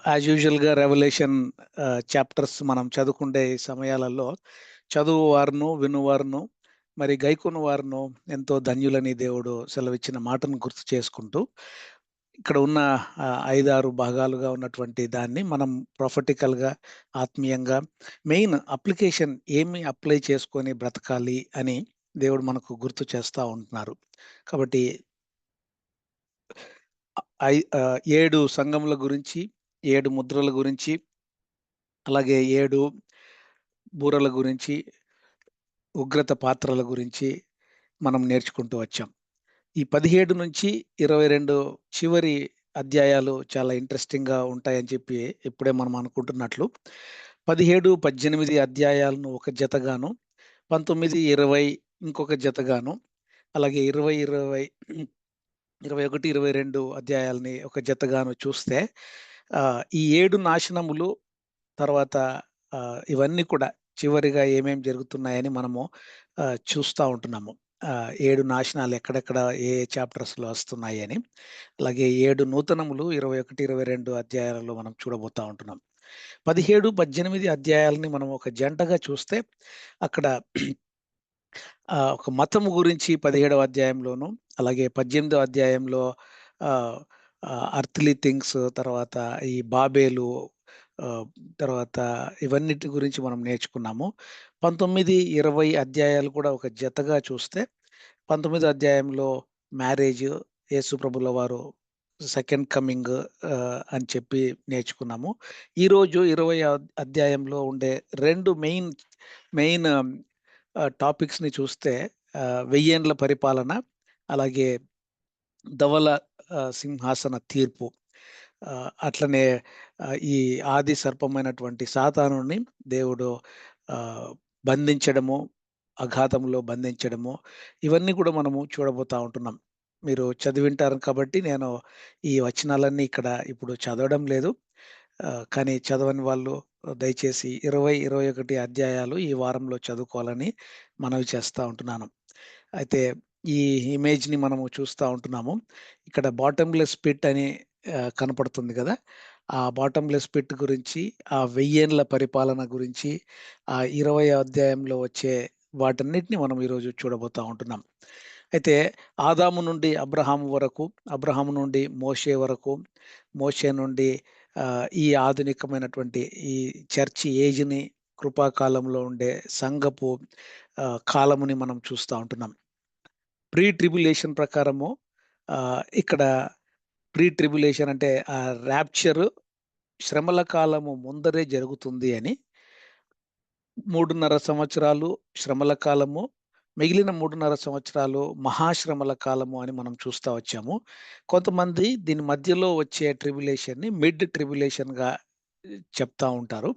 As యూజువల్‌గా revolution chapters మనం చదువుకుండే ఈ సమయాలలో చదువువారును, వినువారును, మరి గైకొను వారును ఎంతో ధన్యులని దేవుడు సెలవిచ్చిన మాటను గుర్తు చేసుకుంటూ, ఇక్కడ ఉన్న 5, 6 భాగాలుగా ఉన్నటువంటి దాన్ని మనం ప్రొఫెటికల్‌గా, ఆత్మీయంగా మెయిన్ అప్లికేషన్ ఏమి అప్లై చేసుకొని బ్రతకాలి అని దేవుడు మనకు గుర్తు చేస్తా ఉంటున్నారు. కాబట్టి 7 సంఘముల గురించి, 7 ముద్రల గురించి, అలాగే 7 బూరల గురించి, ఉగ్రత పాత్రల గురించి మనం నేర్చుకుంటూ వచ్చాం. ఈ 17-22 చివరి అధ్యాయాలు చాలా ఇంట్రెస్టింగ్‌గా ఉంటాయని చెప్పి ఇప్పుడే మనం అనుకుంటున్నట్లు 17, 18 అధ్యాయాలను ఒక జతగాను, 19, 20 ఇంకొక జతగాను, అలాగే 20, 21, 22 అధ్యాయాల్ని ఒక జతగాను చూస్తే ఈ 7 నాశనములు తర్వాత ఇవన్నీ కూడా చివరిగా ఏమేం జరుగుతున్నాయని మనము చూస్తా ఉంటున్నాము. 7 నాశనాలు ఎక్కడెక్కడ ఏ ఏ చాప్టర్స్‌లో వస్తున్నాయని. అలాగే 7 నూతనములు 21, 22 అధ్యాయాలలో మనం చూడబోతా ఉంటున్నాం. 17, 18 అధ్యాయాలని మనం ఒక జంటగా చూస్తే అక్కడ ఒక మతము గురించి 17వ అధ్యాయంలోను, అలాగే 18వ అధ్యాయంలో ఆహ్, అర్త్‌లీ థింగ్స్ తర్వాత ఈ బాబేలు ఆహ్, తర్వాత ఇవన్నిటి గురించి మనం నేర్చుకున్నాము. 19, 20 అధ్యాయాలు కూడా ఒక జతగా చూస్తే 19వ అధ్యాయంలో మ్యారేజ్, యేసు ప్రభుల వారు సెకండ్ కమింగ్ అని చెప్పి నేర్చుకున్నాము. ఈరోజు 20వ అధ్యాయంలో ఉండే 2 మెయిన్ టాపిక్స్‌ని చూస్తే వెయ్యేండ్ల పరిపాలన, అలాగే ధవల సింహాసన తీర్పు. అట్లనే ఈ ఆది సర్పమైనటువంటి సాతానుని దేవుడు ఆహ్, బంధించడము, అఘాతంలో బంధించడము, ఇవన్నీ కూడా మనము చూడబోతా ఉంటున్నాం. మీరు చదివింటారు కాబట్టి నేను ఈ వచనాలన్నీ ఇక్కడ ఇప్పుడు చదవడం లేదు. కానీ చదవని వాళ్ళు దయచేసి 20, 21 అధ్యాయాలు ఈ వారంలో చదువుకోవాలని మనవి చేస్తా ఉంటున్నాను. అయితే ఈ ఇమేజ్‌ని మనము చూస్తా ఉంటున్నాము. ఇక్కడ బాటమ్‌లెస్ పిట్ అని కనపడుతుంది గదా! ఆ బాటమ్‌లెస్ పిట్ గురించి, ఆ వెయ్యేండ్ల పరిపాలన గురించి, ఆ 20వ అధ్యాయంలో వచ్చే వాటన్నిటిని మనం ఈరోజు చూడబోతా ఉంటున్నాం. అయితే ఆదాము నుండి అబ్రహాము వరకు, అబ్రహాము నుండి మోషే వరకు, మోషే నుండి ఈ ఆధునికమైనటువంటి ఈ చర్చ్ ఏజ్‌ని, కృపాకాలంలో ఉండే సంఘపు కాలముని మనం చూస్తా ఉంటున్నాం. ప్రీ ట్రిబ్యులేషన్ ప్రకారము ఇక్కడ ప్రీ ట్రిబ్యులేషన్ అంటే రాప్చర్ శ్రమల కాలము ముందరే జరుగుతుంది అని 3:30 సంవత్సరాలు శ్రమల కాలము, మిగిలిన 3:30 సంవత్సరాలు మహాశ్రమల కాలము అని మనం చూస్తా వచ్చాము. కొంతమంది దీని మధ్యలో వచ్చే ట్రిబ్యులేషన్‌ని మిడ్ ట్రిబ్యులేషన్‌గా చెప్తా ఉంటారు.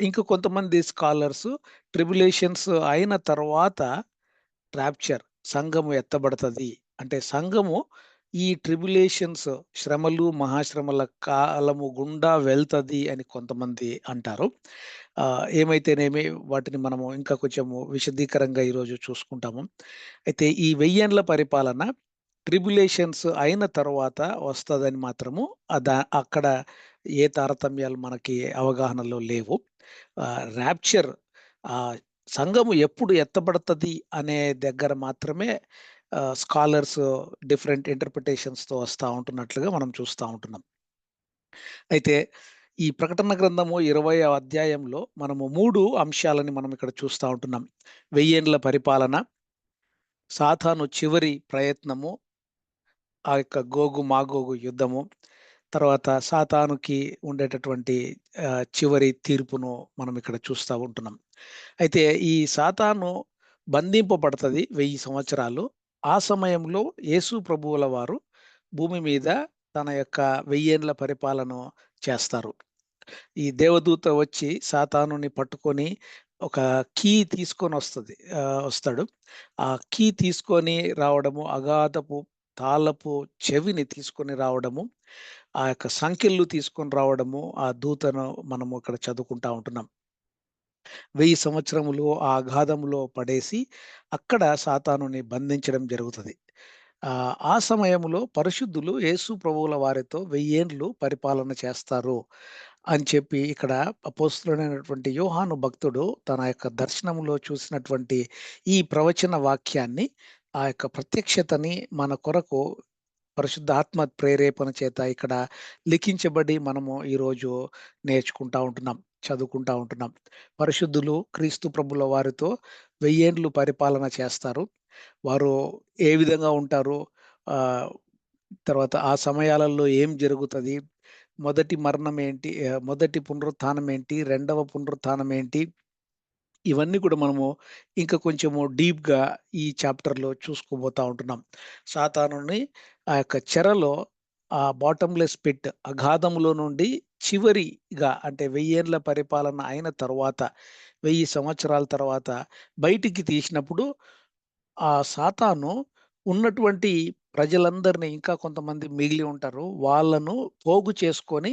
ఇంకా కొంతమంది స్కాలర్స్ ట్రిబ్యులేషన్స్ అయిన తర్వాత రాప్చర్ సంఘము ఎత్తబడతది. అంటే సంఘము ఈ ట్రిబ్యులేషన్స్ శ్రమలు, మహాశ్రమల కాలము గుండా వెళ్తది అని కొంతమంది అంటారు. ఏమైతేనేమి వాటిని మనము ఇంకా కొంచెము విశదీకరంగా ఈరోజు చూసుకుంటాము. అయితే ఈ వెయ్యేండ్ల పరిపాలన ట్రిబ్యులేషన్స్ అయిన తరువాత వస్తదని మాత్రము అక్కడ ఏ తారతమ్యాలు మనకి అవగాహనలో లేవు. రాప్చర్ ఆహ్, సంఘము ఎప్పుడు ఎత్తబడతది అనే దగ్గర మాత్రమే స్కాలర్స్ డిఫరెంట్ ఇంటర్ప్రిటేషన్స్‌తో వస్తా ఉంటున్నట్లుగా మనం చూస్తా ఉంటున్నాం. అయితే ఈ ప్రకటన గ్రంథము 20వ అధ్యాయంలో మనము 3 అంశాలని మనం ఇక్కడ చూస్తా ఉంటున్నాం. వెయ్యేండ్ల పరిపాలన, సాతాను చివరి ప్రయత్నము, ఆ యొక్క గోగు, మాగోగు యుద్ధము, తర్వాత సాతానుకి ఉండేటటువంటి చివరి తీర్పును మనం ఇక్కడ చూస్తా ఉంటున్నాం. అయితే ఈ సాతాను బంధింపబడతది 1000 సంవత్సరాలు. ఆ సమయంలో యేసు ప్రభువుల వారు భూమి మీద తన యొక్క వెయ్యేండ్ల పరిపాలన చేస్తారు. ఈ దేవదూత వచ్చి సాతానుని పట్టుకొని ఒక కీ వస్తాడు. ఆ కీ తీసుకొని రావడము, అగాధపు తాళపు చెవిని తీసుకొని రావడము, ఆ యొక్క సంకెళ్ళు తీసుకొని రావడము, ఆ దూతను మనము ఇక్కడ చదువుకుంటా ఉంటున్నాం. 1000 సంవత్సరములు ఆ అగాధంలో పడేసి, అక్కడ సాతానుని బంధించడం జరుగుతది. ఆ సమయంలో పరిశుద్ధులు యేసు ప్రభువుల వారితో 1000 ఏండ్లు పరిపాలన చేస్తారు అని చెప్పి ఇక్కడ అపోస్తలుడైనటువంటి యోహాను భక్తుడు తన యొక్క దర్శనంలో చూసినటువంటి ఈ ప్రవచన వాక్యాన్ని, ఆ యొక్క ప్రత్యక్షతని మన కొరకు పరిశుద్ధాత్మ ప్రేరేపణ చేత ఇక్కడ లిఖించబడి మనము ఈరోజు నేర్చుకుంటా ఉంటున్నాం, చదువుకుంటా ఉంటున్నాం. పరిశుద్ధులు క్రీస్తు ప్రభుల వారితో 1000 ఏండ్లు పరిపాలన చేస్తారు. వారు ఏ విధంగా ఉంటారు? ఆహ్, తర్వాత ఆ సమయాలలో ఏం జరుగుతది? మొదటి మరణం ఏంటి? మొదటి పునరుత్థానం ఏంటి? రెండవ పునరుత్థానం ఏంటి? ఇవన్నీ కూడా మనము ఇంకా కొంచెము డీప్‌గా ఈ చాప్టర్‌లో చూసుకోబోతా ఉంటున్నాం. సాతానుని ఆ యొక్క చెరలో, ఆ బాటమ్‌లెస్ పిట్ అగాధములో నుండి చివరిగా అంటే 1000 ఏండ్ల పరిపాలన అయిన తరువాత, 1000 సంవత్సరాల తర్వాత బయటికి తీసినప్పుడు ఆ సాతాను ఉన్నటువంటి ప్రజలందరిని, ఇంకా కొంతమంది మిగిలి ఉంటారు, వాళ్ళను పోగు చేసుకొని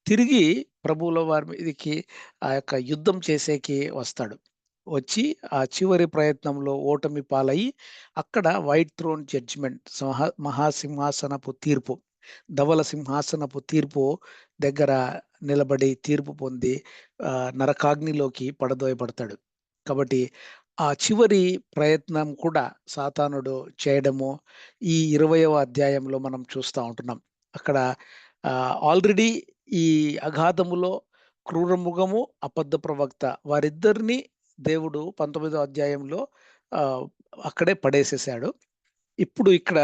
తిరిగి ప్రభువుల వారి మీదకి ఆ యొక్క యుద్ధం చేసేకి వస్తాడు. వచ్చి ఆ చివరి ప్రయత్నంలో ఓటమి పాలయ్యి అక్కడ వైట్ థ్రోన్ జడ్జిమెంట్ మహాసింహాసనపు తీర్పు, ధవల సింహాసనపు తీర్పు దగ్గర నిలబడి తీర్పు పొంది నరకాగ్నిలోకి పడదోయబడతాడు. కాబట్టి ఆ చివరి ప్రయత్నం కూడా సాతానుడు చేయడము ఈ 20వ అధ్యాయంలో మనం చూస్తా ఉంటున్నాం. అక్కడ ఆల్రెడీ ఈ అగాధములో క్రూర మృగము, అబద్ధ ప్రవక్త వారిద్దరిని దేవుడు 19వ అధ్యాయంలో ఆహ్, అక్కడే పడేసేసాడు. ఇప్పుడు ఇక్కడ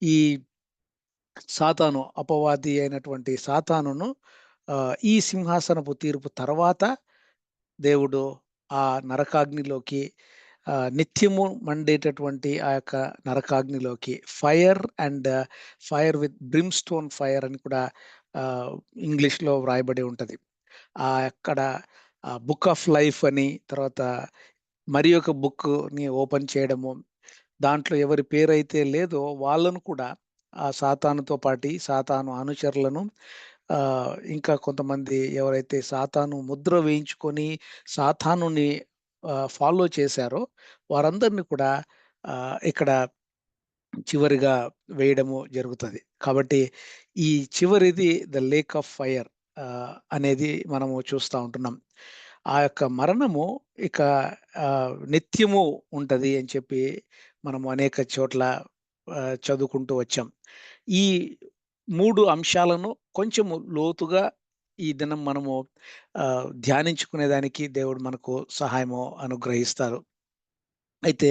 ఈ సాతాను, అపవాది అయినటువంటి సాతానును ఈ సింహాసనపు తీర్పు తర్వాత దేవుడు ఆ నరకాగ్నిలోకి, నిత్యము మండేటటువంటి ఆ యొక్క నరకాగ్నిలోకి, ఫైర్ విత్ బ్రిమ్‌స్టోన్ ఫైర్ అని కూడా ఆహ్, ఇంగ్లీష్‌లో వ్రాయబడి ఉంటది. అక్కడ బుక్ ఆఫ్ లైఫ్ అని, తర్వాత మరి ఒక బుక్‌ని ఓపెన్ చేయడము, దాంట్లో ఎవరి పేరైతే లేదో వాళ్ళను కూడా ఆ సాతానుతో పాటి సాతాను అనుచరులను, ఇంకా కొంతమంది ఎవరైతే సాతాను ముద్ర వేయించుకొని సాతానుని ఫాలో చేశారో వారందరిని కూడా ఇక్కడ చివరిగా వేయడము జరుగుతది. కాబట్టి ఈ చివరిది ద లేక్ ఆఫ్ ఫైర్ అనేది మనము చూస్తా ఉంటున్నాం. ఆ యొక్క మరణము ఇక నిత్యము ఉంటది అని చెప్పి మనము అనేక చోట్ల చదువుకుంటూ వచ్చాం. ఈ 3 అంశాలను కొంచెము లోతుగా ఈ దినం మనము ధ్యానించుకునేదానికి దేవుడు మనకు సహాయము అనుగ్రహిస్తారు. అయితే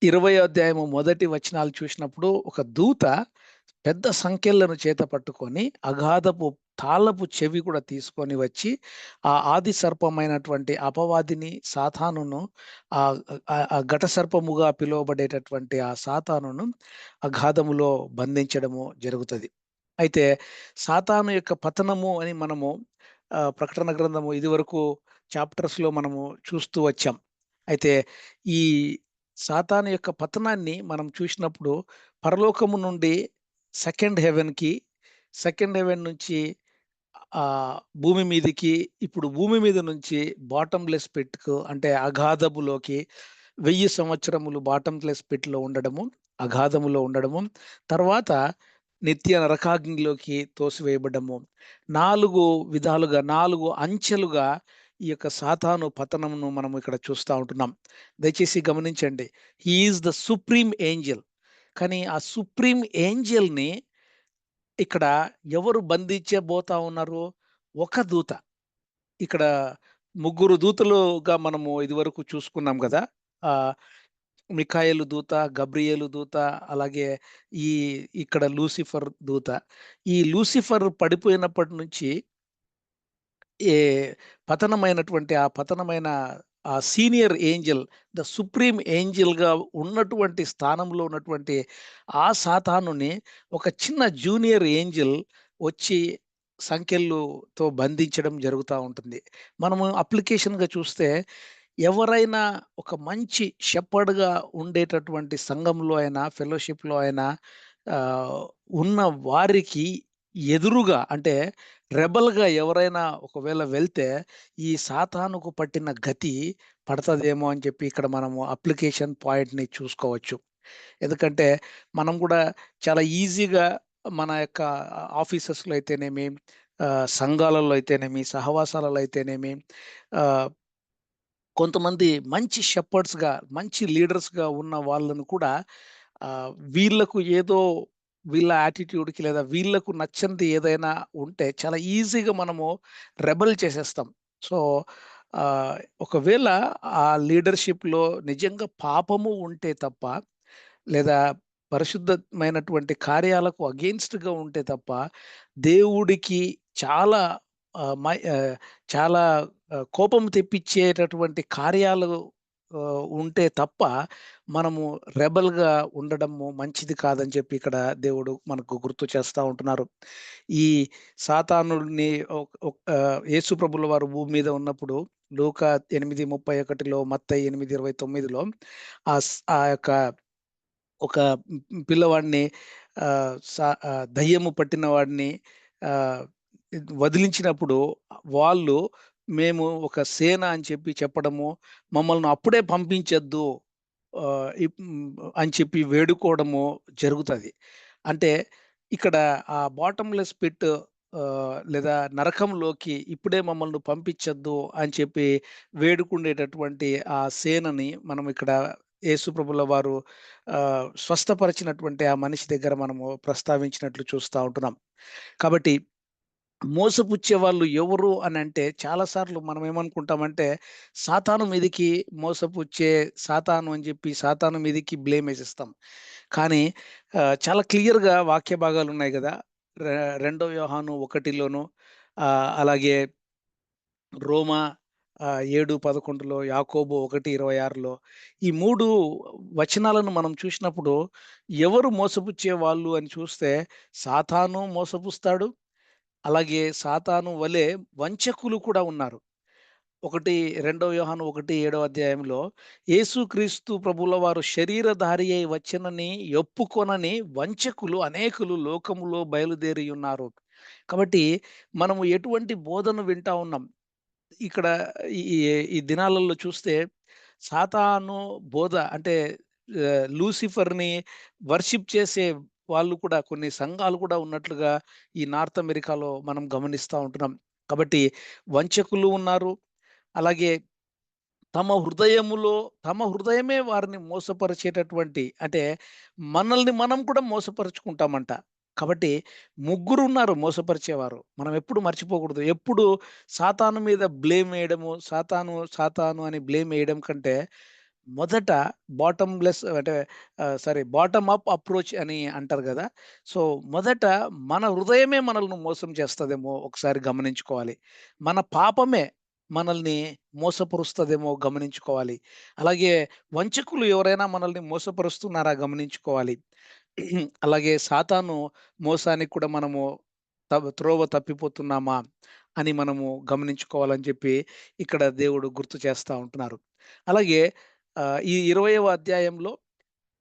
20 అధ్యాయము మొదటి వచనాలు చూసినప్పుడు ఒక దూత పెద్ద సంకెళ్లను చేత పట్టుకొని అగాధపు తాళపు చెవి కూడా తీసుకొని వచ్చి ఆ ఆది సర్పమైనటువంటి అపవాదిని సాతానును, ఆ ఆ ఘట సర్పముగా పిలువబడేటటువంటి ఆ సాతానును అగాధములో బంధించడము జరుగుతది. అయితే సాతాను యొక్క పతనము అని మనము ప్రకటన గ్రంథము ఇదివరకు చాప్టర్స్‌లో మనము చూస్తూ వచ్చాం. అయితే ఈ సాతాను యొక్క పతనాన్ని మనం చూసినప్పుడు పరలోకము నుండి సెకండ్ హెవెన్‌కి, సెకండ్ హెవెన్ నుంచి భూమి మీదికి, ఇప్పుడు భూమి మీద నుంచి బాటమ్‌లెస్ పిట్‌కు అంటే అగాధములోకి 1000 సంవత్సరములు బాటమ్‌లెస్ పిట్‌లో ఉండడము, అగాధములో ఉండడము, తర్వాత నిత్య నరకాగ్నిలోకి తోసివేయబడ్డము. 4 విధాలుగా, 4 అంచెలుగా ఈ యొక్క సాతాను పతనమును మనం ఇక్కడ చూస్తా ఉంటున్నాం. దయచేసి గమనించండి. He is the supreme Angel. కానీ ఆ సుప్రీమ్ ఏంజెల్‌ని ఇక్కడ ఎవరు బంధించబోతా ఉన్నారు? ఒక దూత. ఇక్కడ ముగ్గురు దూతలుగా మనము ఇదివరకు చూసుకున్నాం గదా! ఆహ్, మిఖాయేలు దూత, గబ్రియేలు దూత, అలాగే ఈ ఇక్కడ లూసిఫర్ దూత. ఈ లూసిఫర్ పడిపోయినప్పటి నుంచి ఏ పతనమైనటువంటి ఆ పతనమైన ఆ సీనియర్ ఏంజెల్, ద సుప్రీమ్ ఏంజెల్‌గా ఉన్నటువంటి స్థానంలో ఉన్నటువంటి ఆ సాతానుని ఒక చిన్న జూనియర్ ఏంజెల్ వచ్చి సంకెళ్ళుతో బంధించడం జరుగుతా ఉంటుంది. మనము అప్లికేషన్‌గా చూస్తే ఎవరైనా ఒక మంచి షెపర్డ్‌గా ఉండేటటువంటి సంఘంలో అయినా, ఫెలోషిప్‌లో అయినా ఆహ్, ఉన్న వారికి ఎదురుగా అంటే రెబెల్‌గా ఎవరైనా ఒకవేళ వెళ్తే, ఈ సాతానుకు పట్టిన గతి పడతదేమో అని చెప్పి ఇక్కడ మనము అప్లికేషన్ పాయింట్‌ని చూసుకోవచ్చు. ఎందుకంటే మనం గూడా చాలా ఈజీగా మన యొక్క ఆఫీసెస్‌లో అయితేనేమి, సంఘాలలో అయితేనేమి, సహవాసాలలో అయితేనేమి, ఆహ్, కొంతమంది మంచి షెపర్డ్స్‌గా, మంచి లీడర్స్‌గా ఉన్న వాళ్ళను కూడా వీళ్ళకు ఏదో వీళ్ళ యాటిట్యూడ్‌కి లేదా వీళ్ళకు నచ్చనిది ఏదైనా ఉంటే చాలా ఈజీగా మనము రెబెల్ చేసేస్తాం. సో, ఆహ్, ఒకవేళ ఆ లీడర్‌షిప్‌లో నిజంగా పాపము ఉంటే తప్ప, లేదా పరిశుద్ధమైనటువంటి కార్యాలకు అగెయిన్స్ట్‌గా ఉంటే తప్ప, దేవుడికి చాలా ఆహ్, మై ఆహ్, చాలా కోపం తెప్పిచ్చేటటువంటి కార్యాలు ఉంటే తప్ప, మనము రెబెల్‌గా ఉండడము మంచిది కాదని చెప్పి ఇక్కడ దేవుడు మనకు గుర్తు చేస్తా ఉంటున్నారు. ఈ సాతానుడిని యేసు ప్రభుల వారు భూమి మీద ఉన్నప్పుడు లూకా 8:31లో, మత్తయి 8:29లో ఆ యొక్క ఒక పిల్లవాడిని దయ్యము పట్టిన వాడిని ఆహ్, వదిలించినప్పుడు వాళ్ళు మేము ఒక సేన అని చెప్పి చెప్పడము, మమ్మల్ని అప్పుడే పంపించొద్దు అని చెప్పి వేడుకోవడము జరుగుతది. అంటే ఇక్కడ ఆ బాటమ్‌లెస్ పిట్ లేదా నరకంలోకి ఇప్పుడే మమ్మల్ని పంపించొద్దు అని చెప్పి వేడుకునేటటువంటి ఆ సేనని మనం ఇక్కడ యేసు ప్రభుల వారు స్వస్థపరిచినటువంటి ఆ మనిషి దగ్గర మనము ప్రస్తావించినట్లు చూస్తా ఉంటున్నాం. కాబట్టి మోసపుచ్చే వాళ్ళు ఎవరు అనంటే చాలా సార్లు మనం ఏమనుకుంటామంటే సాతాను మీదకి మోసపుచ్చే సాతాను అని చెప్పి సాతాను మీదకి బ్లేమ్ ఏసేస్తాం. కానీ చాలా క్లియర్‌గా వాక్య భాగాలున్నాయి గదా! రె రెండో యోహాను 1లోను, అలాగే రోమా 7:11లో, యాకోబు 1:26లో, ఈ 3 వచనాలను మనం చూసినప్పుడు ఎవరు మోసపుచ్చే వాళ్ళు అని చూస్తే సాతాను మోసపుస్తాడు. అలాగే సాతాను వలె వంచకులు కూడా ఉన్నారు. 2 యోహాను 1, 7 అధ్యాయంలో యేసుక్రీస్తు ప్రభుల వారు శరీరధారి అయి వచ్చెనని ఒప్పుకొనని వంచకులు అనేకులు లోకములో బయలుదేరి ఉన్నారు. కాబట్టి మనము ఎటువంటి బోధన వింటా ఉన్నాం. ఇక్కడ ఈ ఈ ఈ దినాలలో చూస్తే సాతాను బోధ అంటే లూసిఫర్‌ని వర్షిప్ చేసే వాళ్ళు కూడా కొన్ని సంఘాలు కూడా ఉన్నట్లుగా ఈ నార్త్ అమెరికాలో మనం గమనిస్తా ఉంటున్నాం. కాబట్టి వంచకులు ఉన్నారు. అలాగే తమ హృదయమే వారిని మోసపరిచేటటువంటి అంటే మనల్ని మనం కూడా మోసపరుచుకుంటామంట. కాబట్టి ముగ్గురున్నారు మోసపరిచేవారు. మనం ఎప్పుడు మర్చిపోకూడదు. ఎప్పుడు సాతాను మీద బ్లేమ్ ఎయడము, సాతాను అని బ్లేమ్ ఎయడం కంటే మొదట బాటమ్‌లెస్ అంటే బాటమ్ అప్ అప్రోచ్ అని అంటారు గదా! సో, మొదట మన హృదయమే మనల్ని మోసం చేస్తదేమో ఒకసారి గమనించుకోవాలి. మన పాపమే మనల్ని మోసపరుస్తదేమో గమనించుకోవాలి. అలాగే వంచకులు ఎవరైనా మనల్ని మోసపరుస్తున్నారా గమనించుకోవాలి. అలాగే సాతాను మోసానికి కూడా మనము త్రోవ తప్పిపోతున్నామా అని మనము గమనించుకోవాలని చెప్పి ఇక్కడ దేవుడు గుర్తు చేస్తా ఉంటున్నారు. అలాగే ఈ 20వ అధ్యాయంలో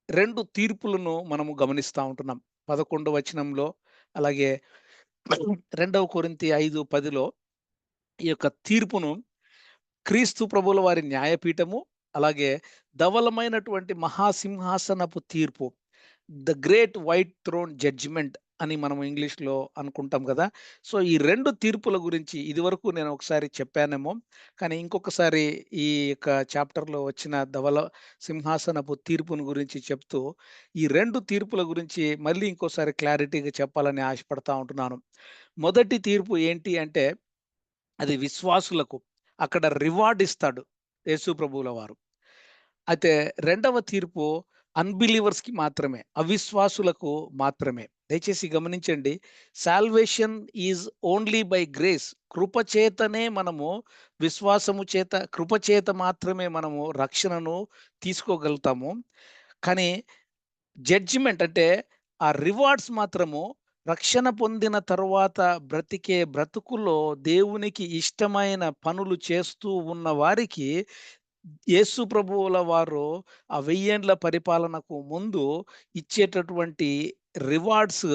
2 తీర్పులను మనము గమనిస్తా ఉంటున్నాం. 11 వచనంలో, అలాగే 2 కొరింథీ 5:10లో ఈ యొక్క తీర్పును క్రీస్తు ప్రభువుల వారి న్యాయపీఠము, అలాగే ధవలమైనటువంటి మహాసింహాసనపు తీర్పు, the great white throne judgment అని మనం ఇంగ్లీష్‌లో అనుకుంటాం గదా! సో, ఈ 2 తీర్పుల గురించి ఇదివరకు నేను ఒకసారి చెప్పానేమో, కానీ ఇంకొకసారి ఈ యొక్క చాప్టర్‌లో వచ్చిన ధవల సింహాసనపు తీర్పును గురించి చెప్తూ, ఈ 2 తీర్పుల గురించి మళ్ళీ ఇంకోసారి క్లారిటీగా చెప్పాలని ఆశపడతా ఉంటున్నాను. మొదటి తీర్పు ఏంటి అంటే అది విశ్వాసులకు. అక్కడ రివార్డ్ ఇస్తాడు యేసు ప్రభువుల వారు. అయితే రెండవ తీర్పు అన్‌బిలీవర్స్‌కి మాత్రమే. అవిశ్వాసులకు మాత్రమే. దయచేసి గమనించండి. Salvation is only by grace. కృప చేతనే మనము విశ్వాసము చేత, కృప చేత మాత్రమే మనము రక్షణను తీసుకోగలుగుతాము. కానీ జడ్జిమెంట్ అంటే ఆ రివార్డ్స్ మాత్రము రక్షణ పొందిన తరువాత బ్రతికే బ్రతుకులో దేవునికి ఇష్టమైన పనులు చేస్తూ ఉన్న వారికి యేసు ప్రభువుల వారు ఆ వెయ్యేండ్ల పరిపాలనకు ముందు ఇచ్చేటటువంటి రివార్డ్స్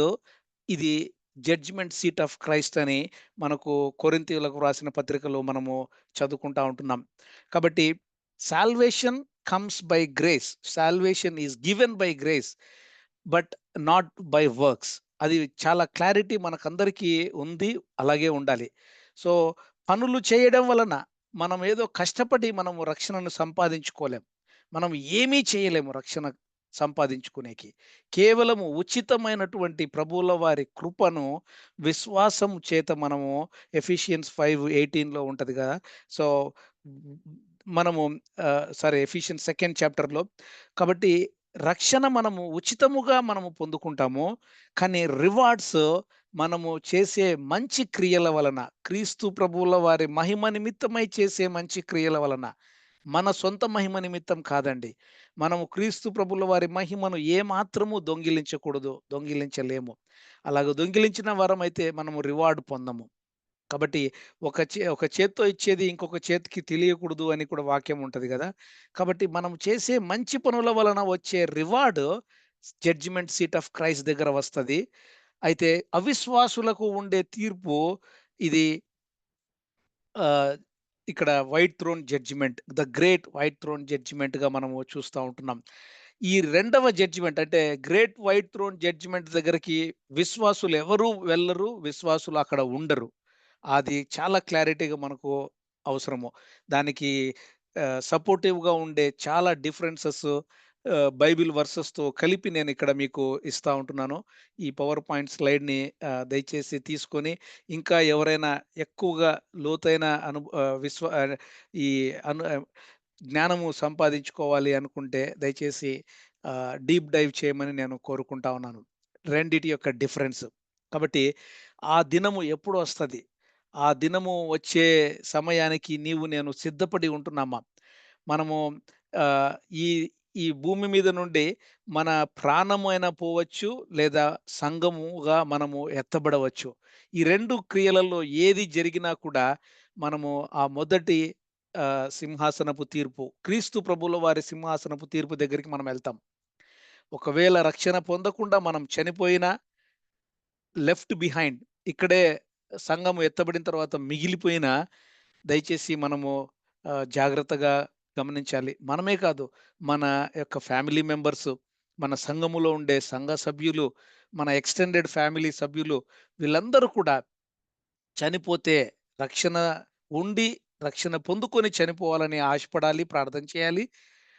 ఇది జడ్జిమెంట్ సీట్ ఆఫ్ క్రైస్ట్ అని మనకు కొరింథీయులకు రాసిన పత్రికలో మనము చదువుకుంటా ఉంటున్నాం. కాబట్టి salvation comes by grace. Salvation is given by grace, but not by works. అది చాలా క్లారిటీ మనకందరికీ ఉంది. అలాగే ఉండాలి. సో, పనులు చేయడం వలన మనం ఏదో కష్టపడి మనము రక్షణను సంపాదించుకోలేం. మనం ఏమీ చేయలేము రక్షణ సంపాదించుకునేకి. కేవలము ఉచితమైనటువంటి ప్రభువుల వారి కృపను విశ్వాసం చేత మనము ఎఫిషియన్స్ 5:18 ఉంటది గదా! సో, మనము సారీ, ఎఫిషియన్స్ సెకండ్ చాప్టర్‌లో. కాబట్టి రక్షణ మనము ఉచితముగా మనము పొందుకుంటాము. కానీ రివార్డ్స్ మనము చేసే మంచి క్రియల వలన, క్రీస్తు ప్రభువుల వారి మహిమ నిమిత్తమై చేసే మంచి క్రియల వలన, మన సొంత మహిమ నిమిత్తం కాదండి. మనము క్రీస్తు ప్రభువుల వారి మహిమను ఏమాత్రము దొంగిలించకూడదు. దొంగిలించలేము. అలాగ దొంగిలించిన వారమైతే మనము రివార్డ్ పొందము. కాబట్టి ఒక చేత్తో ఇచ్చేది ఇంకొక చేతికి తెలియకూడదు అని కూడా వాక్యం ఉంటది గదా! కాబట్టి మనం చేసే మంచి పనుల వలన వచ్చే reward judgment seat of Christ దగ్గర వస్తది. అయితే అవిశ్వాసులకు ఉండే తీర్పు ఇది ఆహ్, ఇక్కడ white throne judgment, the great white throne జడ్జిమెంట్‌గా మనము చూస్తా ఉంటున్నాం. ఈ రెండవ జడ్జిమెంట్ అంటే గ్రేట్ వైట్ థ్రోన్ జడ్జిమెంట్ దగ్గరికి విశ్వాసులు ఎవరు వెళ్లరు. విశ్వాసులు అక్కడ ఉండరు. అది చాలా క్లారిటీగా మనకు అవసరము. దానికి సపోర్టివ్‌గా ఉండే చాలా డిఫరెన్సెస్ బైబిల్ వర్సెస్‌తో కలిపి నేనిక్కడ మీకు ఇస్తా ఉంటున్నాను. ఈ పవర్ పాయింట్ స్లైడ్‌ని దయచేసి తీసుకొని, ఇంకా ఎవరైనా ఎక్కువగా లోతైన ఈ అను జ్ఞానము సంపాదించుకోవాలి అనుకుంటే దయచేసి డీప్ డైవ్ చేయమని నేను కోరుకుంటా ఉన్నాను. రెండిటి యొక్క డిఫరెన్స్. కాబట్టి ఆ దినము ఎప్పుడొస్తది? ఆ దినము వచ్చే సమయానికి నీవు నేను సిద్ధపడి ఉంటున్నామా? మనము ఆహ్, ఈ ఈ భూమి మీద నుండి మన ప్రాణమైనా పోవచ్చు, లేదా సంఘముగా మనము ఎత్తబడవచ్చు. ఈ 2 క్రియలలో ఏది జరిగినా కూడా మనము ఆ మొదటి సింహాసనపు తీర్పు, క్రీస్తు ప్రభువుల వారి సింహాసనపు తీర్పు దగ్గరికి మనం వెళ్తాం. ఒకవేళ రక్షణ పొందకుండా మనం చనిపోయినా లెఫ్ట్ బిహైండ్, ఇక్కడే సంఘం ఎత్తబడిన తర్వాత మిగిలిపోయిన, దయచేసి మనము జాగ్రత్తగా గమనించాలి. మనమే కాదు, మన యొక్క ఫ్యామిలీ మెంబర్స్, మన సంఘములో ఉండే సంఘ సభ్యులు, మన ఎక్స్‌టెండెడ్ ఫ్యామిలీ సభ్యులు, వీళ్ళందరూ కూడా చనిపోతే రక్షణ ఉండి, రక్షణ పొందుకొని చనిపోవాలని ఆశపడాలి, ప్రార్థన చేయాలి.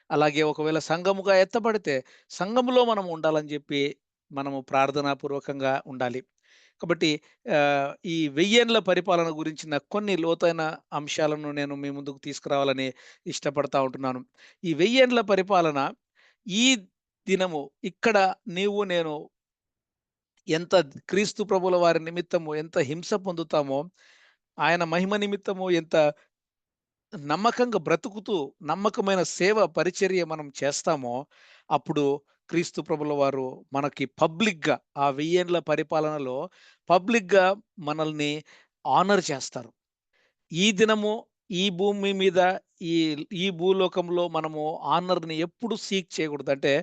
అలాగే ఒకవేళ సంఘముగా ఎత్తబడితే, సంఘములో మనం ఉండాలని జెప్పి మనము ప్రార్థనాపూర్వకంగా ఉండాలి. కాబట్టి ఈ వెయ్యేండ్ల పరిపాలన గురించిన కొన్ని లోతైన అంశాలను నేను మీ ముందుకు తీసుకురావాలని ఇష్టపడతా ఉంటున్నాను. ఈ వెయ్యేండ్ల పరిపాలన ఈ దినము ఇక్కడ నీవు నేను ఎంత క్రీస్తు ప్రభువుల వారి నిమిత్తము ఎంత హింస పొందుతామో, ఆయన మహిమ నిమిత్తము ఎంత నమ్మకంగా బ్రతుకుతూ, నమ్మకమైన సేవ పరిచర్య మనం చేస్తామో, అప్పుడు క్రీస్తు ప్రభుల వారు మనకి పబ్లిక్‌గా ఆ వెయ్యేండ్ల పరిపాలనలో పబ్లిక్‌గా మనల్ని ఆనర్ చేస్తారు. ఈ దినము, ఈ భూమి మీద, ఈ ఈ భూలోకంలో మనము ఆనర్‌ని ఎప్పుడు సీక్ చేయకూడదు. అంటే